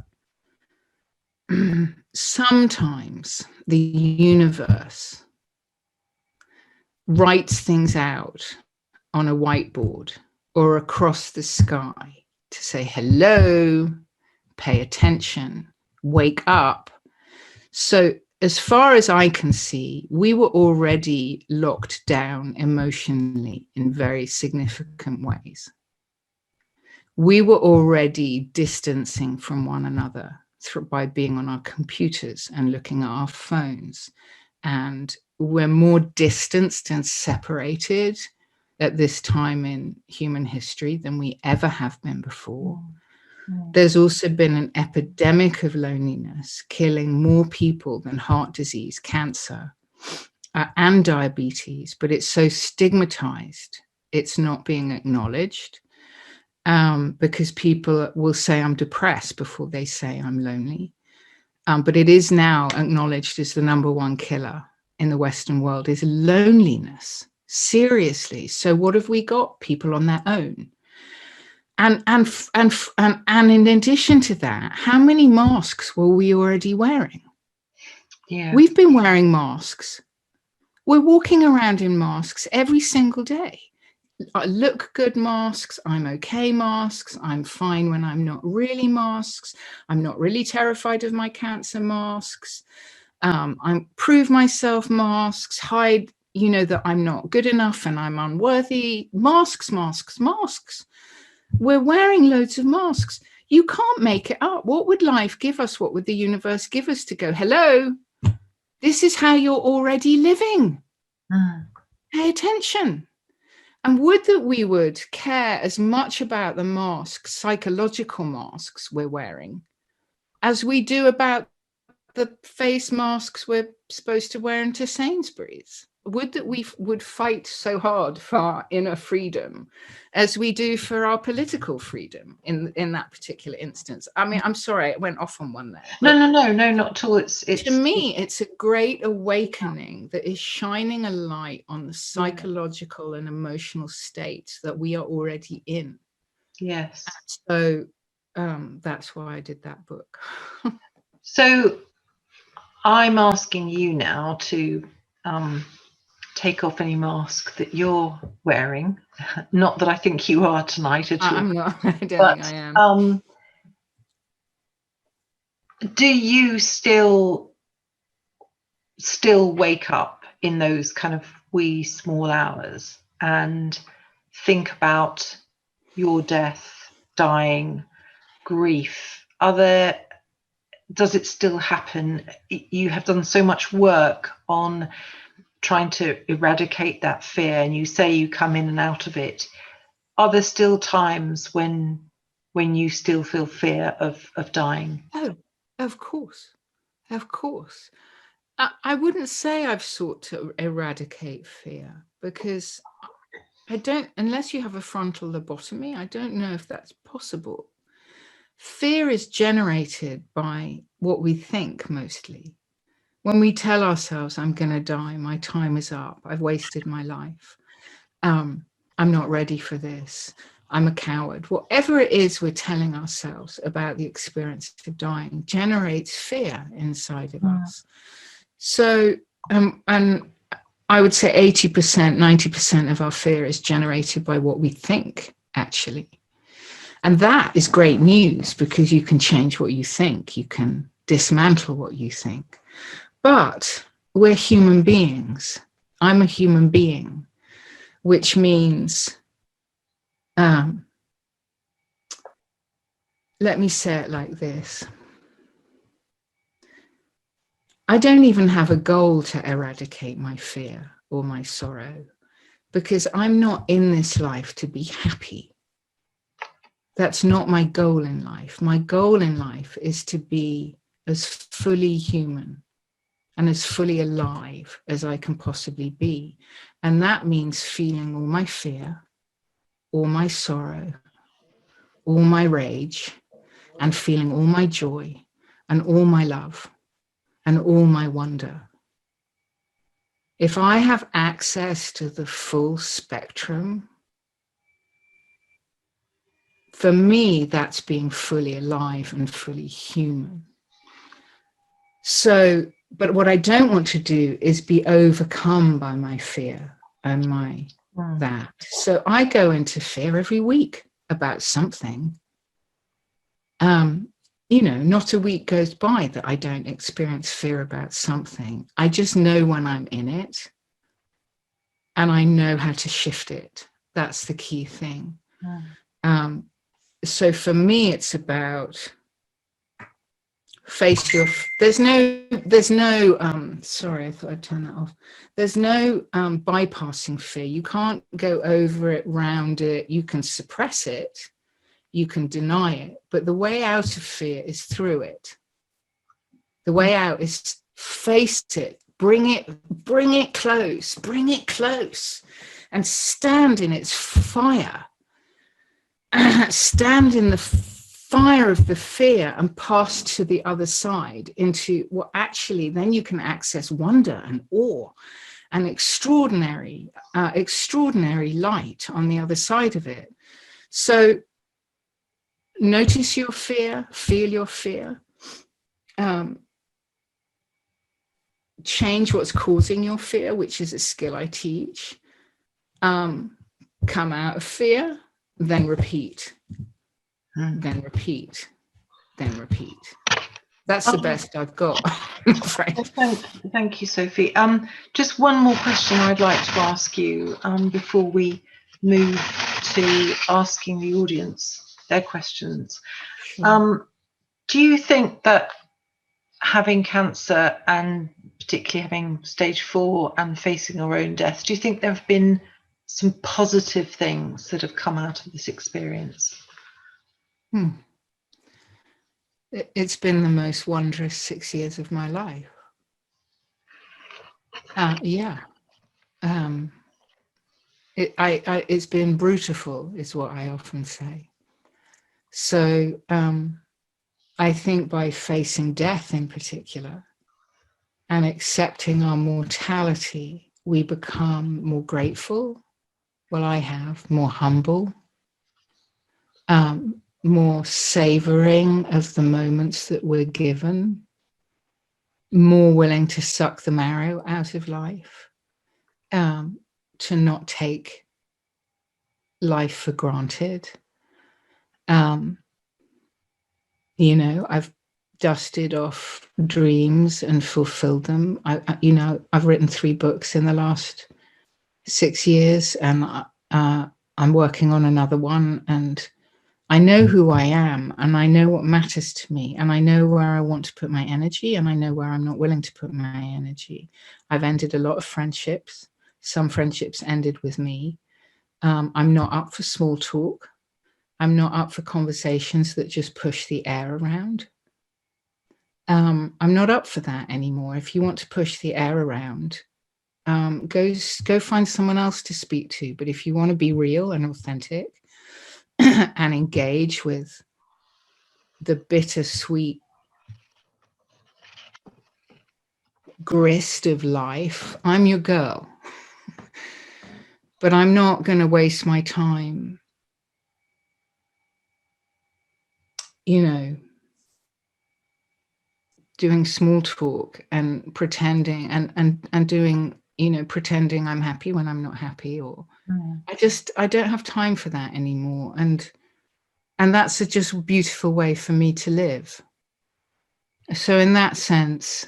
sometimes the universe writes things out on a whiteboard or across the sky to say, hello, pay attention, wake up. So as far as I can see, we were already locked down emotionally in very significant ways. We were already distancing from one another by being on our computers and looking at our phones. And we're more distanced and separated at this time in human history than we ever have been before. There's also been an epidemic of loneliness, killing more people than heart disease, cancer, and diabetes, but it's so stigmatized. It's not being acknowledged, because people will say I'm depressed before they say I'm lonely. But it is now acknowledged as the #1 killer in the Western world is loneliness. Seriously. So what have we got? People on their own. And in addition to that, how many masks were we already wearing? Yeah. We've been wearing masks. We're walking around in masks every single day. I look good masks, I'm okay masks, I'm fine when I'm not really masks, I'm not really terrified of my cancer masks, I prove myself masks, hide, that I'm not good enough and I'm unworthy, masks. We're wearing loads of masks. You can't make it up. What would life give us? What would the universe give us to go, hello, this is how you're already living. Pay attention. And would that we would care as much about the masks, psychological masks we're wearing, as we do about the face masks we're supposed to wear into Sainsbury's. Would that we would fight so hard for our inner freedom as we do for our political freedom in that particular instance. I mean, I'm sorry, I went off on one there. No, not at all. To me, it's a great awakening that is shining a light on the psychological and emotional state that we are already in. Yes. So that's why I did that book. So I'm asking you now to take off any mask that you're wearing. Not that I think you are tonight at all. I'm not. I don't But think I am. do you still wake up in those kind of wee small hours and think about your death, dying, grief? Does it still happen? You have done so much work on trying to eradicate that fear, and you say you come in and out of it. Are there still times when you still feel fear of dying? Oh, of course. Of course. I wouldn't say I've sought to eradicate fear, because I don't, unless you have a frontal lobotomy, I don't know if that's possible. Fear is generated by what we think mostly. When we tell ourselves, I'm going to die, my time is up, I've wasted my life, I'm not ready for this, I'm a coward. Whatever it is we're telling ourselves about the experience of dying generates fear inside of us. So, and I would say 80%, 90% of our fear is generated by what we think, actually. And that is great news, because you can change what you think, you can dismantle what you think. But we're human beings. I'm a human being, which means, let me say it like this. I don't even have a goal to eradicate my fear or my sorrow, because I'm not in this life to be happy. That's not my goal in life. My goal in life is to be as fully human and as fully alive as I can possibly be. And that means feeling all my fear, all my sorrow, all my rage, and feeling all my joy and all my love and all my wonder. If I have access to the full spectrum, for me, that's being fully alive and fully human. So, but what I don't want to do is be overcome by my fear and my that. So I go into fear every week about something. Not a week goes by that I don't experience fear about something. I just know when I'm in it, and I know how to shift it. That's the key thing. So for me, it's about face your, there's no, sorry, I thought I'd turn that off. There's no bypassing fear. You can't go over it, round it. You can suppress it, you can deny it, but the way out of fear is through it. The way out is face it, bring it close, and stand in its fire. Stand in the fire of the fear and pass to the other side into what actually then you can access wonder and awe and extraordinary light on the other side of it. So notice your fear, feel your fear, change what's causing your fear, which is a skill I teach. Come out of fear, then repeat. Then repeat, then repeat. That's the best I've got, I'm afraid. Thank you, Sophie. Just one more question I'd like to ask you before we move to asking the audience their questions. Sure. Do you think that having cancer, and particularly having stage 4 and facing our own death, do you think there have been some positive things that have come out of this experience? It's been the most wondrous 6 years of my life. It's been brutal, is what I often say. So I think by facing death in particular and accepting our mortality, we become more grateful. Well, I have more humble. more savoring of the moments that we're given, more willing to suck the marrow out of life, to not take life for granted. You know, I've dusted off dreams and fulfilled them. I've written 3 books in the last 6 years, and I'm working on another one, and I know who I am, and I know what matters to me, and I know where I want to put my energy, and I know where I'm not willing to put my energy. I've ended a lot of friendships. Some friendships ended with me. I'm not up for small talk. I'm not up for conversations that just push the air around. I'm not up for that anymore. If you want to push the air around, go find someone else to speak to. But if you want to be real and authentic and engage with the bittersweet grist of life, I'm your girl. But I'm not going to waste my time, you know, doing small talk and pretending and doing, you know, pretending I'm happy when I'm not happy, or I don't have time for that anymore. And that's just a beautiful way for me to live. So in that sense,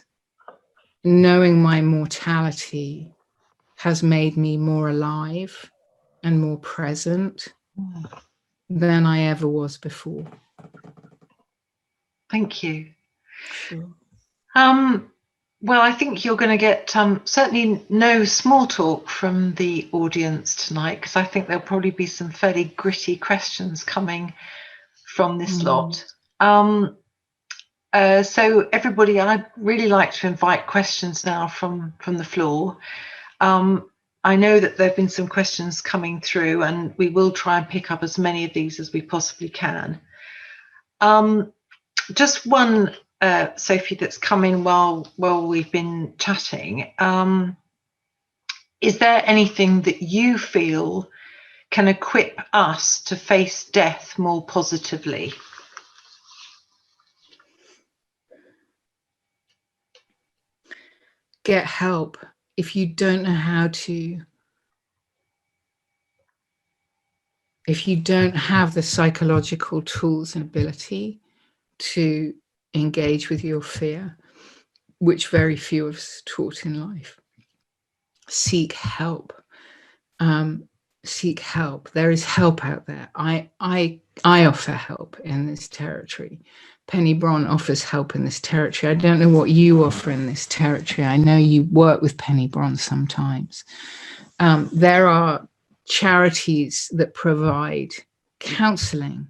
knowing my mortality has made me more alive and more present than I ever was before. Thank you. Sure. Well, I think you're going to get certainly no small talk from the audience tonight, because I think there'll probably be some fairly gritty questions coming from this lot. So everybody, I'd really like to invite questions now from the floor. I know that there have been some questions coming through, and we will try and pick up as many of these as we possibly can. Just one, Sophie, that's come in while we've been chatting. Is there anything that you feel can equip us to face death more positively? Get help if you don't know how to. If you don't have the psychological tools and ability to engage with your fear, which very few of us are taught in life, seek help. Seek help. There is help out there. I offer help in this territory. Penny Bron offers help in this territory. I don't know what you offer in this territory. I know you work with Penny Bron sometimes. There are charities that provide counseling.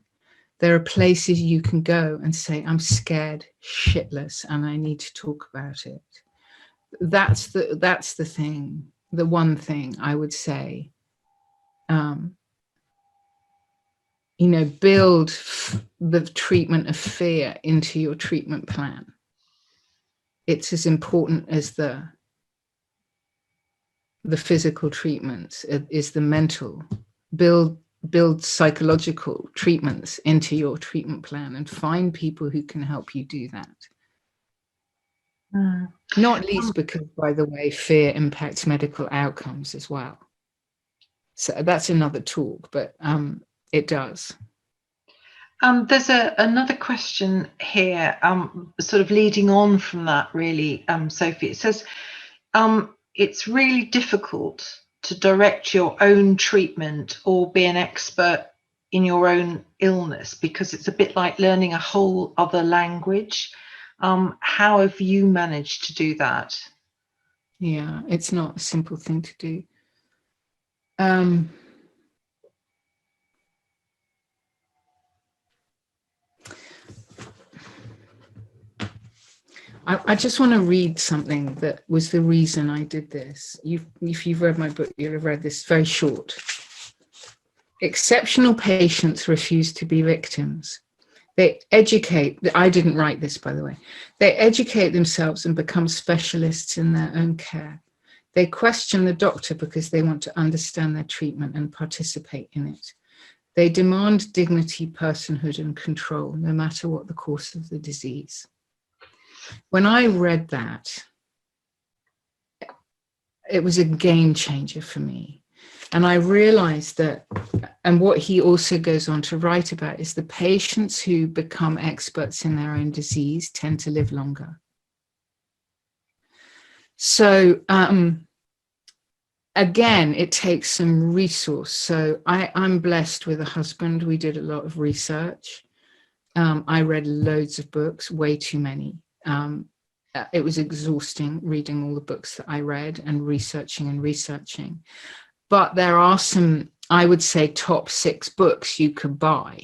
There are places you can go and say, I'm scared shitless and I need to talk about it. That's the thing, the one thing I would say. You know, build the treatment of fear into your treatment plan. It's as important as the physical treatments, is the mental. Build psychological treatments into your treatment plan and find people who can help you do that. Not least because, by the way, fear impacts medical outcomes as well. So that's another talk, but it does. There's another question here, sort of leading on from that, really, Sophie. It says, it's really difficult to direct your own treatment or be an expert in your own illness, because it's a bit like learning a whole other language. How have you managed to do that? Yeah, it's not a simple thing to do. I just want to read something that was the reason I did this. If you've read my book, you'll have read this. Very short. Exceptional patients refuse to be victims. They educate, I didn't write this, by the way. They educate themselves and become specialists in their own care. They question the doctor because they want to understand their treatment and participate in it. They demand dignity, personhood, and control, no matter what the course of the disease. When I read that, it was a game changer for me. And I realized that, and what he also goes on to write about, is the patients who become experts in their own disease tend to live longer. So, again, it takes some resource. So I'm blessed with a husband. We did a lot of research. I read loads of books, way too many. It was exhausting reading all the books that I read and researching. But there are some, I would say, top 6 books you could buy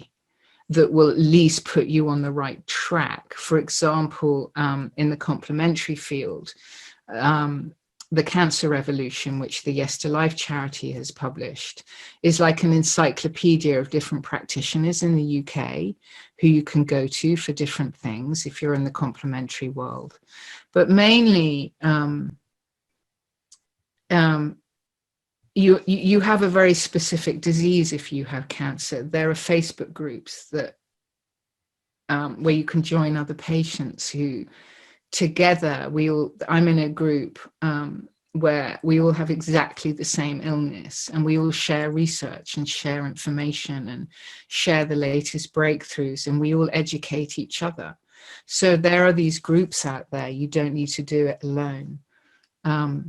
that will at least put you on the right track. For example, in the complementary field, The Cancer Revolution, which the Yes to Life charity has published, is like an encyclopedia of different practitioners in the UK who you can go to for different things if you're in the complementary world. But mainly, you have a very specific disease if you have cancer. There are Facebook groups that where you can join other patients who together I'm in a group where we all have exactly the same illness, and we all share research and share information and share the latest breakthroughs, and we all educate each other. So there are these groups out there. You don't need to do it alone. I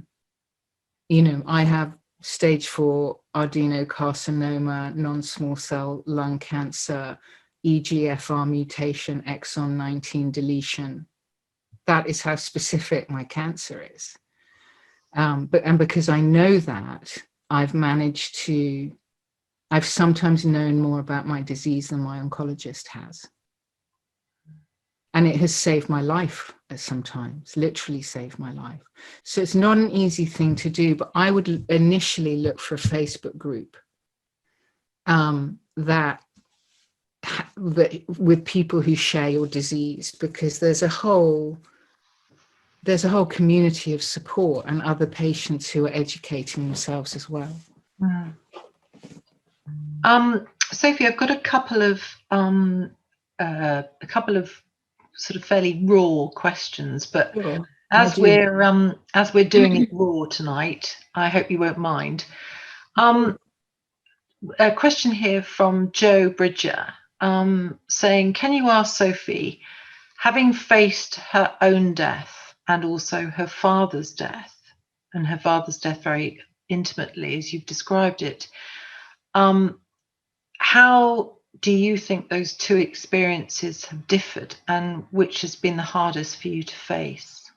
have stage 4 adenocarcinoma, non-small cell lung cancer, EGFR mutation, exon 19 deletion. That is how specific my cancer is. But because I know that, I've sometimes known more about my disease than my oncologist has. And it has saved my life sometimes, literally saved my life. So it's not an easy thing to do, but I would initially look for a Facebook group that with people who share your disease, because there's a whole community of support and other patients who are educating themselves as well. Sophie, I've got a couple of sort of fairly raw questions, but sure. As we're doing it raw tonight, I hope you won't mind. A question here from Joe Bridger, saying, can you ask Sophie, having faced her own death and also her father's death, and her father's death very intimately as you've described it, how do you think those two experiences have differed, and which has been the hardest for you to face?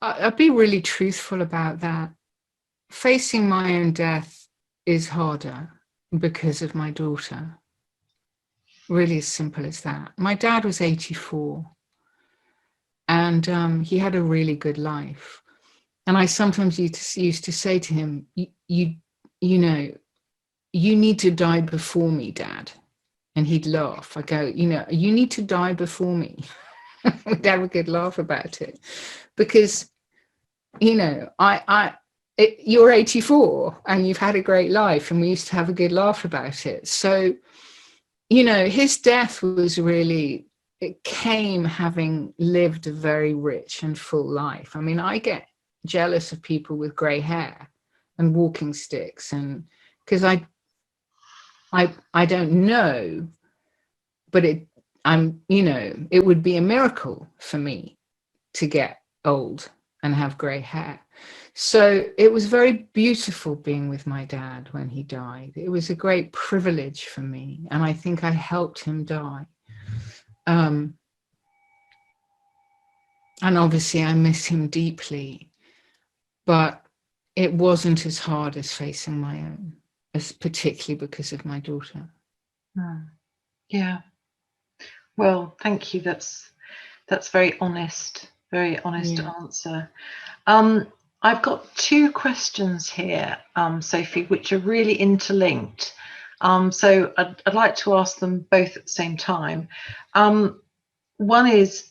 I'll be really truthful about that. Facing my own death is harder because of my daughter. Really as simple as that. My dad was 84 and he had a really good life. And I sometimes used to say to him, you need to die before me, Dad. And he'd laugh. I go, you need to die before me. We'd have a good laugh about it. Because, you're 84 and you've had a great life, and we used to have a good laugh about it. So, his death was really, it came having lived a very rich and full life. I mean, I get jealous of people with grey hair and walking sticks, and because I don't know, but it would be a miracle for me to get old and have grey hair. So it was very beautiful being with my dad when he died. It was a great privilege for me, and I think I helped him die. And obviously I miss him deeply, but it wasn't as hard as facing my own, particularly because of my daughter. Yeah. Well, thank you. That's very honest answer. I've got two questions here, Sophie, which are really interlinked. So I'd like to ask them both at the same time. One is,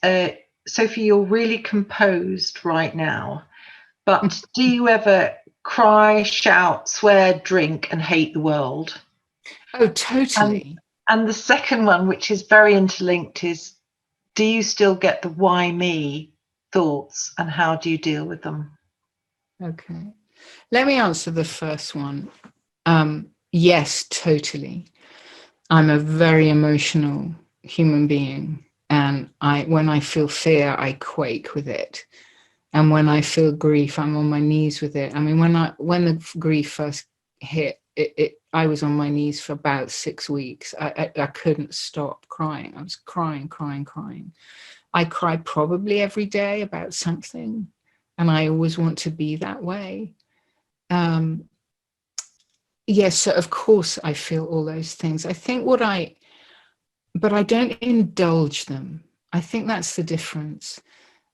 Sophie, you're really composed right now, but do you ever cry, shout, swear, drink, and hate the world. Oh, totally. And the second one, which is very interlinked, is, do you still get the why me thoughts, and how do you deal with them? Okay. Let me answer the first one. Yes, totally. I'm a very emotional human being. And when I feel fear, I quake with it. And when I feel grief, I'm on my knees with it. I mean, when the grief first hit, I was on my knees for about 6 weeks. I couldn't stop crying. I was crying. I cry probably every day about something, and I always want to be that way. Yes, so of course I feel all those things. I think but I don't indulge them. I think that's the difference.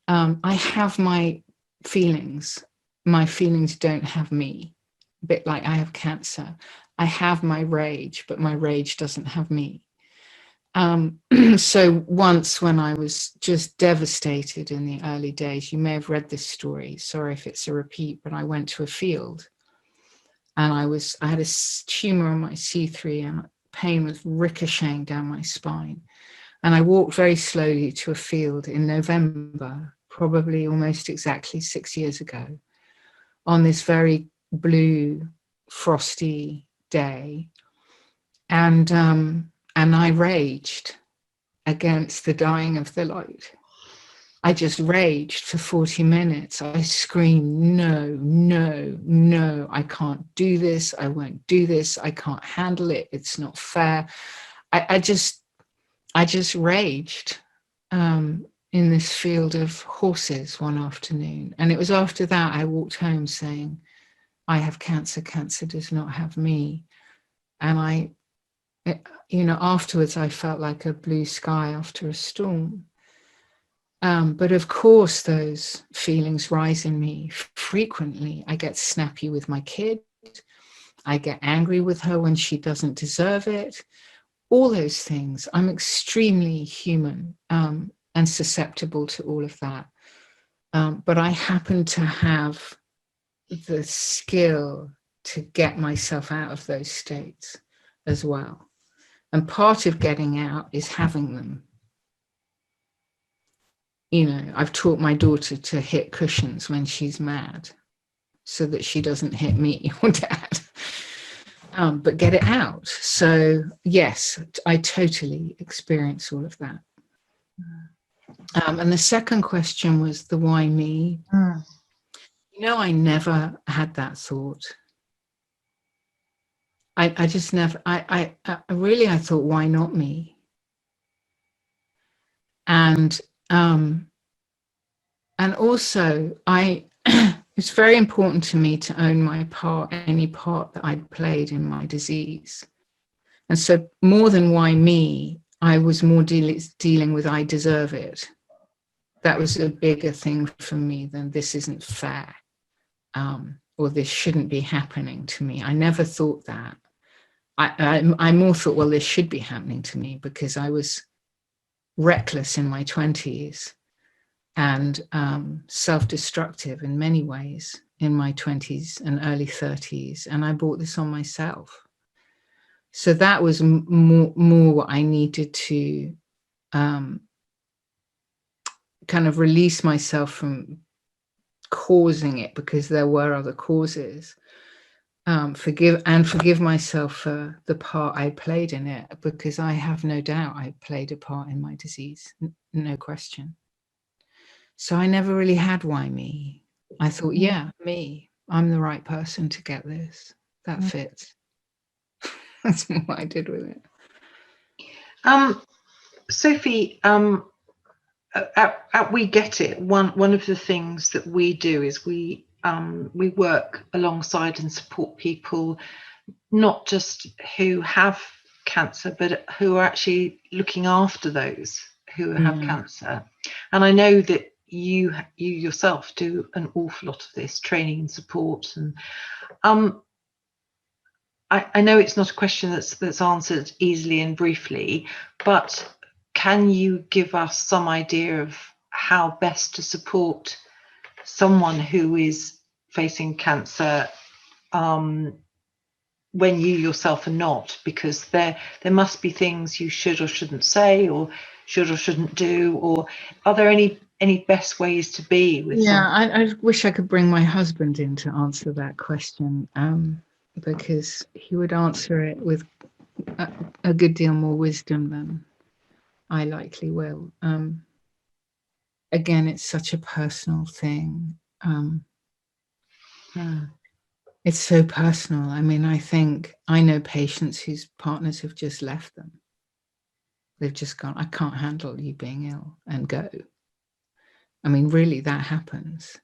I have my feelings. My feelings don't have me. A bit like I have cancer. I have my rage, but my rage doesn't have me. So once, when I was just devastated in the early days, you may have read this story. Sorry if it's a repeat, but I went to a field and I had a tumor on my C3 and pain was ricocheting down my spine. And I walked very slowly to a field in November, probably almost exactly 6 years ago, on this very blue, frosty day. And I raged against the dying of the light. I just raged for 40 minutes. I screamed, no, I can't do this. I won't do this. I can't handle it. It's not fair. I just raged in this field of horses one afternoon. And it was after that I walked home saying, I have cancer. Cancer does not have me. And afterwards I felt like a blue sky after a storm. But of course, those feelings rise in me frequently. I get snappy with my kid. I get angry with her when she doesn't deserve it. All those things. I'm extremely human and susceptible to all of that. But I happen to have the skill to get myself out of those states as well. And part of getting out is having them. I've taught my daughter to hit cushions when she's mad so that she doesn't hit me or dad, but get it out. So yes, I totally experience all of that. And the second question was the why me? I never had that thought. I just never, I thought, why not me? And also it's very important to me to own my part, any part that I'd played in my disease. And so more than why me, I was more dealing with I deserve it. That was a bigger thing for me than this isn't fair, or this shouldn't be happening to me. I never thought that. I more thought, well, this should be happening to me because I was reckless in my 20s and self-destructive in many ways in my 20s and early 30s. And I brought this on myself. So that was more what I needed to kind of release myself from causing it, because there were other causes. Forgive myself for the part I played in it, because I have no doubt I played a part in my disease, no question. So I never really had why me. I thought, yeah, me, I'm the right person to get this. That fits. That's what I did with it. Sophie, at We Get It, one of the things that we do is we work alongside and support people, not just who have cancer, but who are actually looking after those who have cancer. And I know that you yourself do an awful lot of this training and support. And I know it's not a question that's answered easily and briefly, but can you give us some idea of how best to support someone who is facing cancer when you yourself are not, because there must be things you should or shouldn't say, or should or shouldn't do, or are there any best ways to be with Yeah, someone? I wish I could bring my husband in to answer that question, because he would answer it with a good deal more wisdom than I likely will. Again, it's such a personal thing. It's so personal. I mean, I know patients whose partners have just left them. They've just gone, I can't handle you being ill, and go. I mean, really, that happens.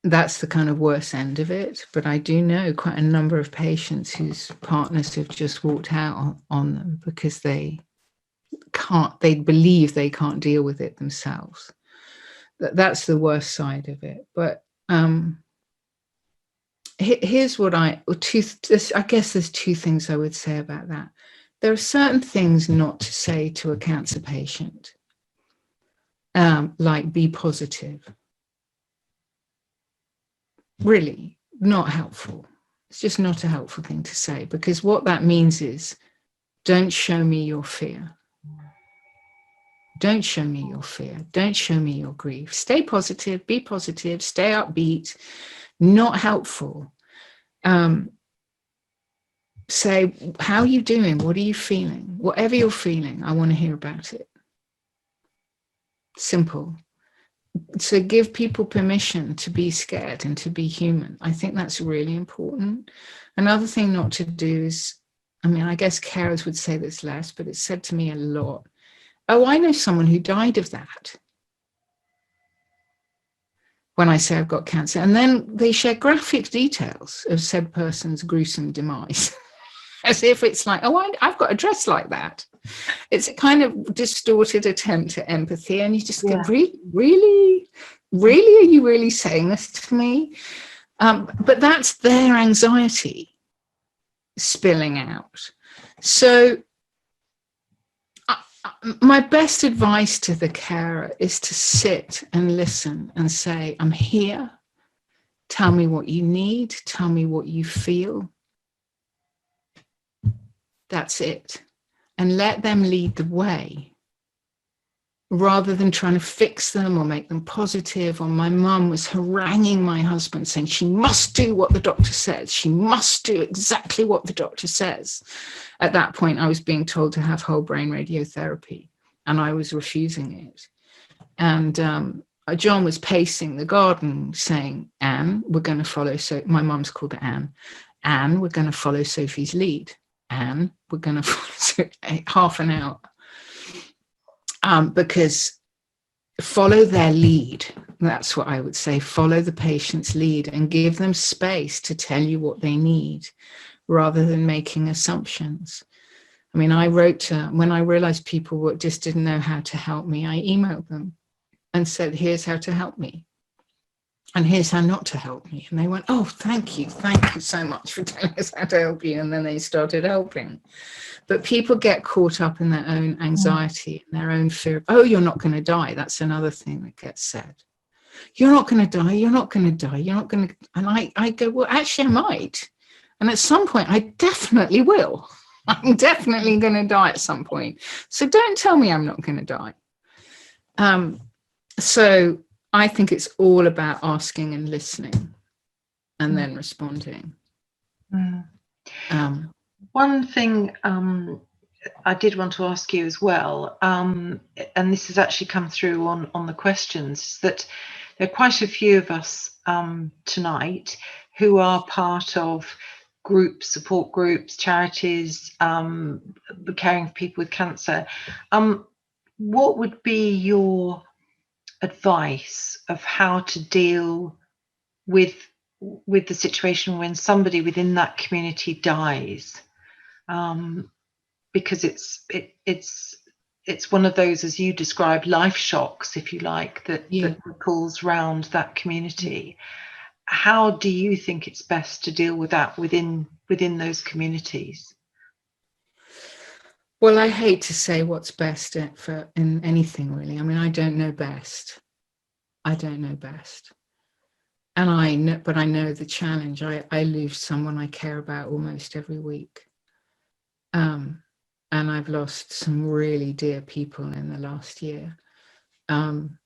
That's the kind of worst end of it. But I do know quite a number of patients whose partners have just walked out on them because they believe they can't deal with it themselves. That's the worst side of it. But here's what I guess there's two things I would say about that. There are certain things not to say to a cancer patient, like be positive. Really not helpful. It's just not a helpful thing to say, because what that means is, don't show me your fear. Don't show me your fear. Don't show me your grief. Stay positive, be positive, stay upbeat. Not helpful. Say, how are you doing? What are you feeling? Whatever you're feeling, I want to hear about it. Simple. So give people permission to be scared and to be human. I think that's really important. Another thing not to do is, I mean, I guess carers would say this less, but it's said to me a lot. Oh, I know someone who died of that. When I say I've got cancer, and then they share graphic details of said person's gruesome demise, as if it's like, oh, I've got a dress like that. It's a kind of distorted attempt at empathy, and you just go, really, are you really saying this to me? But that's their anxiety spilling out. So my best advice to the carer is to sit and listen and say, I'm here. Tell me what you need. Tell me what you feel. That's it. And let them lead the way, rather than trying to fix them or make them positive. Or my mum was haranguing my husband, saying she must do what the doctor says. She must do exactly what the doctor says. At that point, I was being told to have whole brain radiotherapy, and I was refusing it. And John was pacing the garden saying, Anne, we're going to follow. So my mum's called Anne. Anne, we're going to follow Sophie's lead. Anne, we're going to follow half an hour. Because follow their lead. That's what I would say. Follow the patient's lead and give them space to tell you what they need, rather than making assumptions. I mean, I wrote, when I realized people just didn't know how to help me, I emailed them and said, here's how to help me. And here's how not to help me. And they went, oh, thank you so much for telling us how to help you. And then they started helping. But people get caught up in their own anxiety and their own fear. Oh, you're not going to die. That's another thing that gets said. You're not going to die. You're not going to die. You're not going to. And I go, well, actually, I might. And at some point, I definitely will. I'm definitely going to die at some point. So don't tell me I'm not going to die. So I think it's all about asking and listening and then responding. One thing I did want to ask you as well, and this has actually come through on the questions, is that there are quite a few of us tonight who are part of groups, support groups, charities, caring for people with cancer. What would be your advice of how to deal with the situation when somebody within that community dies? Because it's one of those, as you described, life shocks, if you like, that ripples round that community. How do you think it's best to deal with that within those communities? Well, I hate to say what's best in anything, really. I mean, I don't know best. And I know the challenge. I lose someone I care about almost every week. And I've lost some really dear people in the last year. And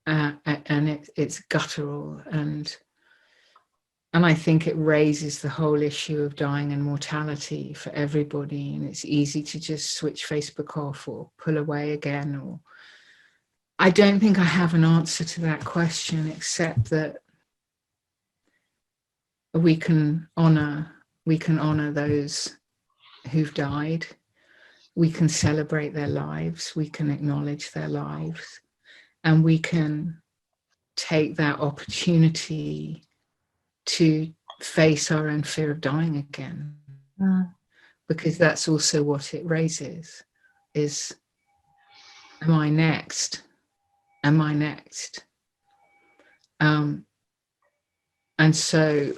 it's guttural, and I think it raises the whole issue of dying and mortality for everybody. And it's easy to just switch Facebook off or pull away again. Or I don't think I have an answer to that question, except that we can honor those who've died. We can celebrate their lives. We can acknowledge their lives, and we can take that opportunity to face our own fear of dying again. Because that's also what it raises, is, am I next? Am I next? And so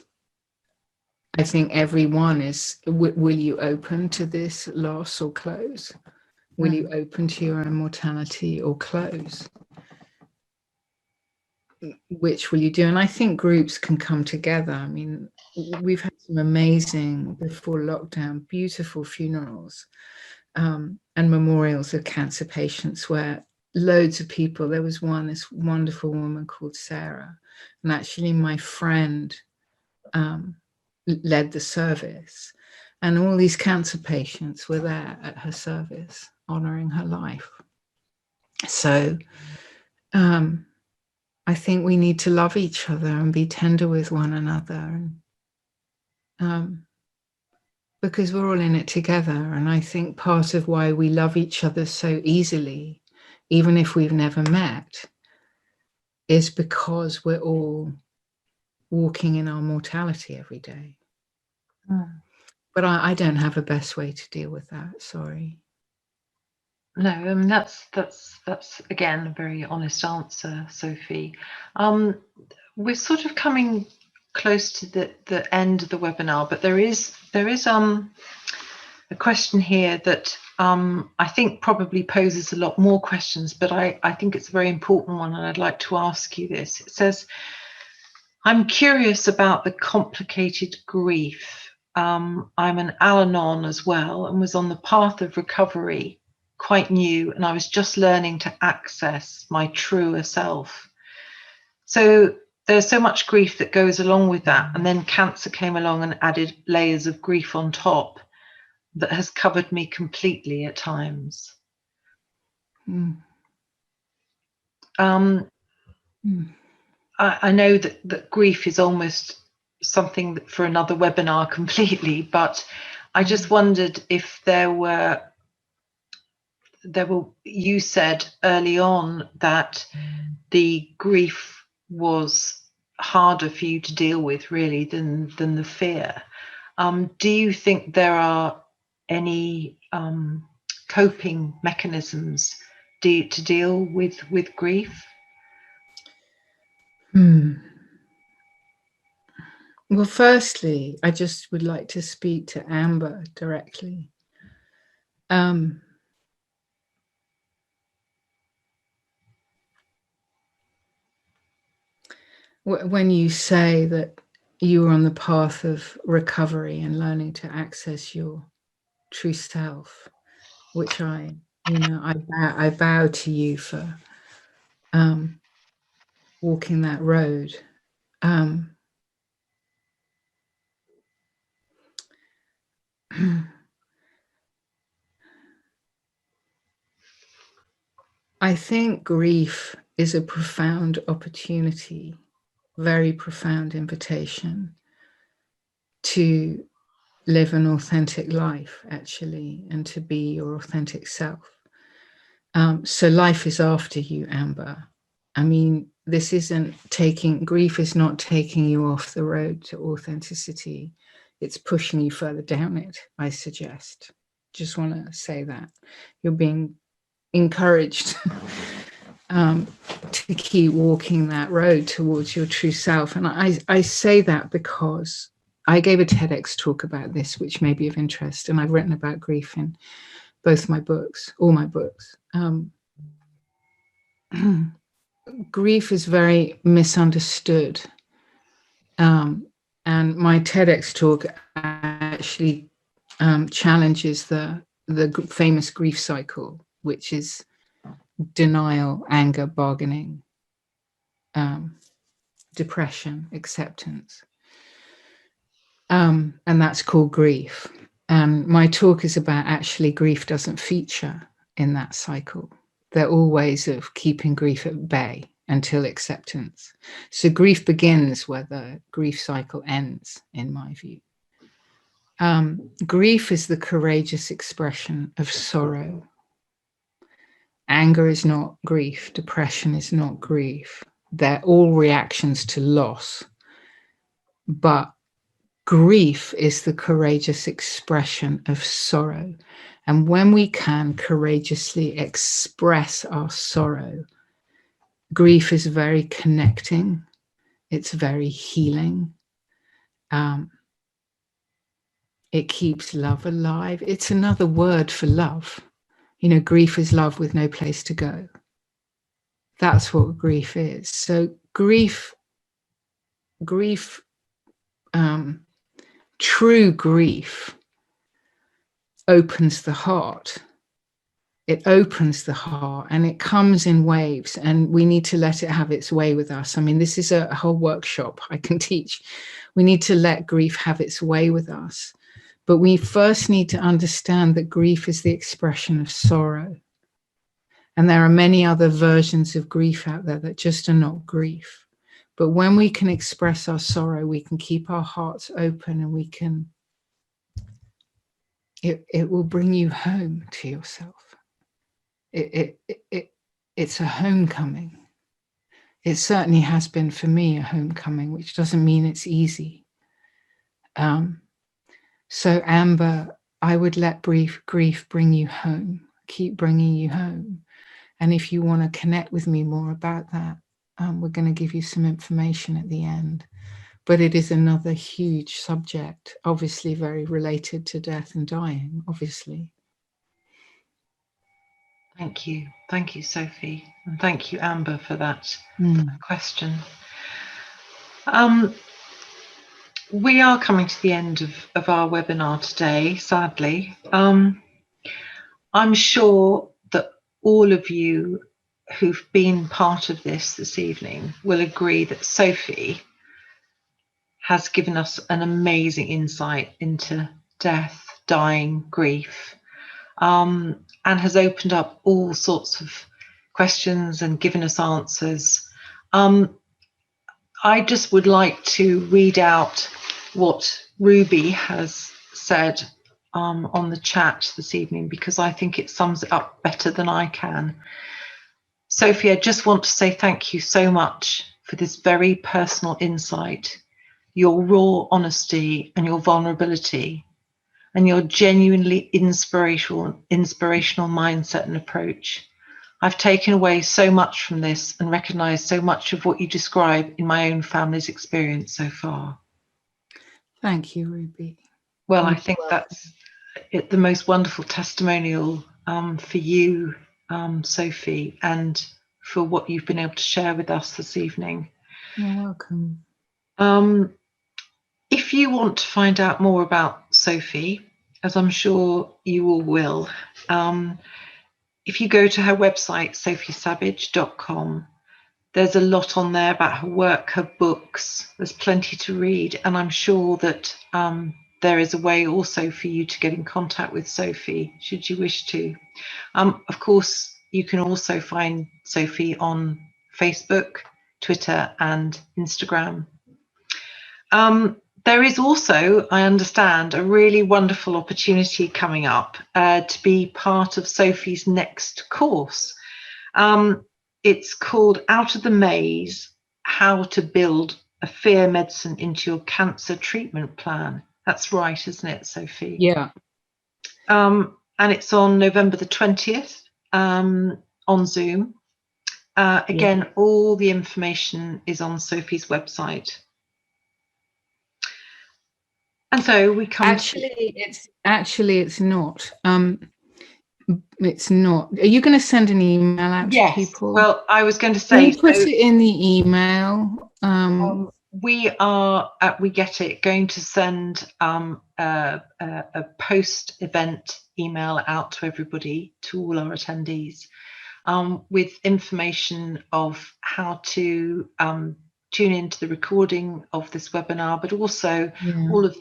I think everyone is, will you open to this loss or close? Will you open to your own mortality or close? Which will you do? And I think groups can come together. I mean, we've had some amazing, before lockdown, beautiful funerals and memorials of cancer patients where loads of people, there was this wonderful woman called Sarah, and actually my friend led the service, and all these cancer patients were there at her service, honoring her life. So I think we need to love each other and be tender with one another, and because we're all in it together. And I think part of why we love each other so easily, even if we've never met, is because we're all walking in our mortality every day. But I don't have a best way to deal with that. Sorry. No, I mean, that's again a very honest answer, Sophie. We're sort of coming close to the end of the webinar, but there is a question here that I think probably poses a lot more questions, but I think it's a very important one, and I'd like to ask you this. It says, I'm curious about the complicated grief. I'm an Al-Anon as well, and was on the path of recovery, quite new, and I was just learning to access my truer self. So there's so much grief that goes along with that, and then cancer came along and added layers of grief on top that has covered me completely at times. I know that grief is almost something for another webinar completely, but I just wondered if there were, you said early on that the grief was harder for you to deal with really than the fear. Do you think there are any coping mechanisms to deal with grief? Well, firstly, I just would like to speak to Amber directly. When you say that you were on the path of recovery and learning to access your true self, which I bow to you for walking that road. I think grief is a profound opportunity, very profound invitation to live an authentic life, actually, and to be your authentic self. So life is after you, Amber. I mean, grief is not taking you off the road to authenticity. It's pushing you further down it, I suggest. Just want to say that. You're being encouraged to keep walking that road towards your true self. And I say that because I gave a TEDx talk about this, which may be of interest, and I've written about grief in both my books, all my books. Grief is very misunderstood And my TEDx talk actually challenges the famous grief cycle, which is denial, anger, bargaining, depression, acceptance. And that's called grief. And my talk is about actually grief doesn't feature in that cycle. There are all ways of keeping grief at bay until acceptance. So grief begins where the grief cycle ends, in my view. Grief is the courageous expression of sorrow. Anger is not grief. Depression is not grief. They're all reactions to loss. But grief is the courageous expression of sorrow. And when we can courageously express our sorrow, grief is very connecting. It's very healing. It keeps love alive. It's another word for love. You know, grief is love with no place to go. That's what grief is. So grief, true grief opens the heart. It opens the heart and it comes in waves, and we need to let it have its way with us. I mean, this is a whole workshop I can teach. We need to let grief have its way with us. But we first need to understand that grief is the expression of sorrow. And there are many other versions of grief out there that just are not grief. But when we can express our sorrow, we can keep our hearts open, and we can, it will bring you home to yourself. It's a homecoming. It certainly has been for me a homecoming, which doesn't mean it's easy. So Amber, I would let grief bring you home, keep bringing you home. And if you want to connect with me more about that, we're going to give you some information at the end. But it is another huge subject, obviously very related to death and dying, obviously. Thank you. Thank you, Sophie. And thank you, Amber, for that question. We are coming to the end of our webinar today, sadly. I'm sure that all of you who've been part of this evening will agree that Sophie has given us an amazing insight into death, dying, grief, and has opened up all sorts of questions and given us answers. I just would like to read out what Ruby has said on the chat this evening, because I think it sums it up better than I can. Sophie, I just want to say thank you so much for this very personal insight, your raw honesty and your vulnerability, and your genuinely inspirational mindset and approach. I've taken away so much from this and recognized so much of what you describe in my own family's experience so far. Thank you, Ruby. Well, I think that's the most wonderful testimonial for you, Sophie, and for what you've been able to share with us this evening. You're welcome. If you want to find out more about Sophie, as I'm sure you all will, if you go to her website, sophiesabage.com, there's a lot on there about her work, her books. There's plenty to read, and I'm sure that there is a way also for you to get in contact with Sophie, should you wish to. Of course, you can also find Sophie on Facebook, Twitter, and Instagram. There is also, I understand, a really wonderful opportunity coming up to be part of Sophie's next course. It's called Out of the Maze, How to Build a Fear Medicine into Your Cancer Treatment Plan. That's right, isn't it, Sophie? Yeah. And it's on November the 20th on Zoom. Again, all the information is on Sophie's website. And so we come it's not. It's not. Are you going to send an email out to people? Well, I was going to say, can you put it in the email? we are at We Get It going to send a post-event email out to everybody, to all our attendees, with information of how to tune into the recording of this webinar, but also all of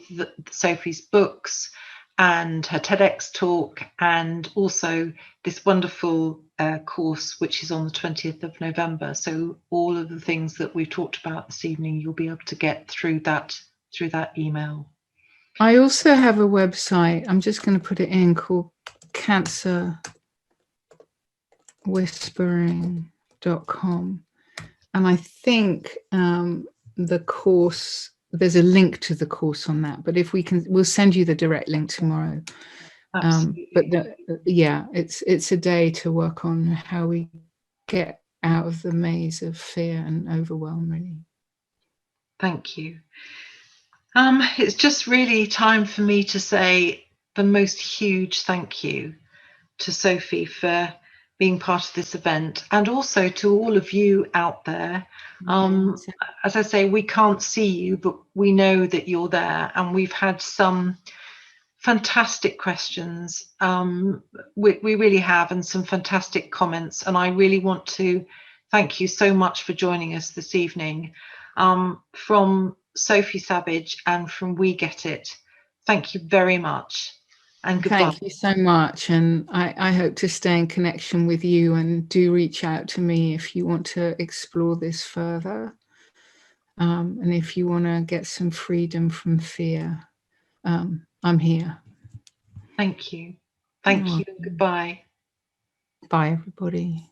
Sophie's books and her TEDx talk, and also this wonderful course, which is on the 20th of November. So all of the things that we've talked about this evening, you'll be able to get through that email. I also have a website, I'm just going to put it in, called cancerwhispering.com. And I think the course, there's a link to the course on that, but if we can, we'll send you the direct link tomorrow. But yeah, it's a day to work on how we get out of the maze of fear and overwhelm, really. Thank you. It's just really time for me to say the most huge thank you to Sophie for being part of this event, and also to all of you out there. As I say, we can't see you, but we know that you're there, and we've had some fantastic questions. We really have, and some fantastic comments, and I really want to thank you so much for joining us this evening. From Sophie Sabbage and from We Get It, thank you very much. And goodbye. Thank you so much, and I hope to stay in connection with you, and do reach out to me if you want to explore this further, and if you want to get some freedom from fear. I'm here. Thank you. Thank you. Goodbye. Bye, everybody.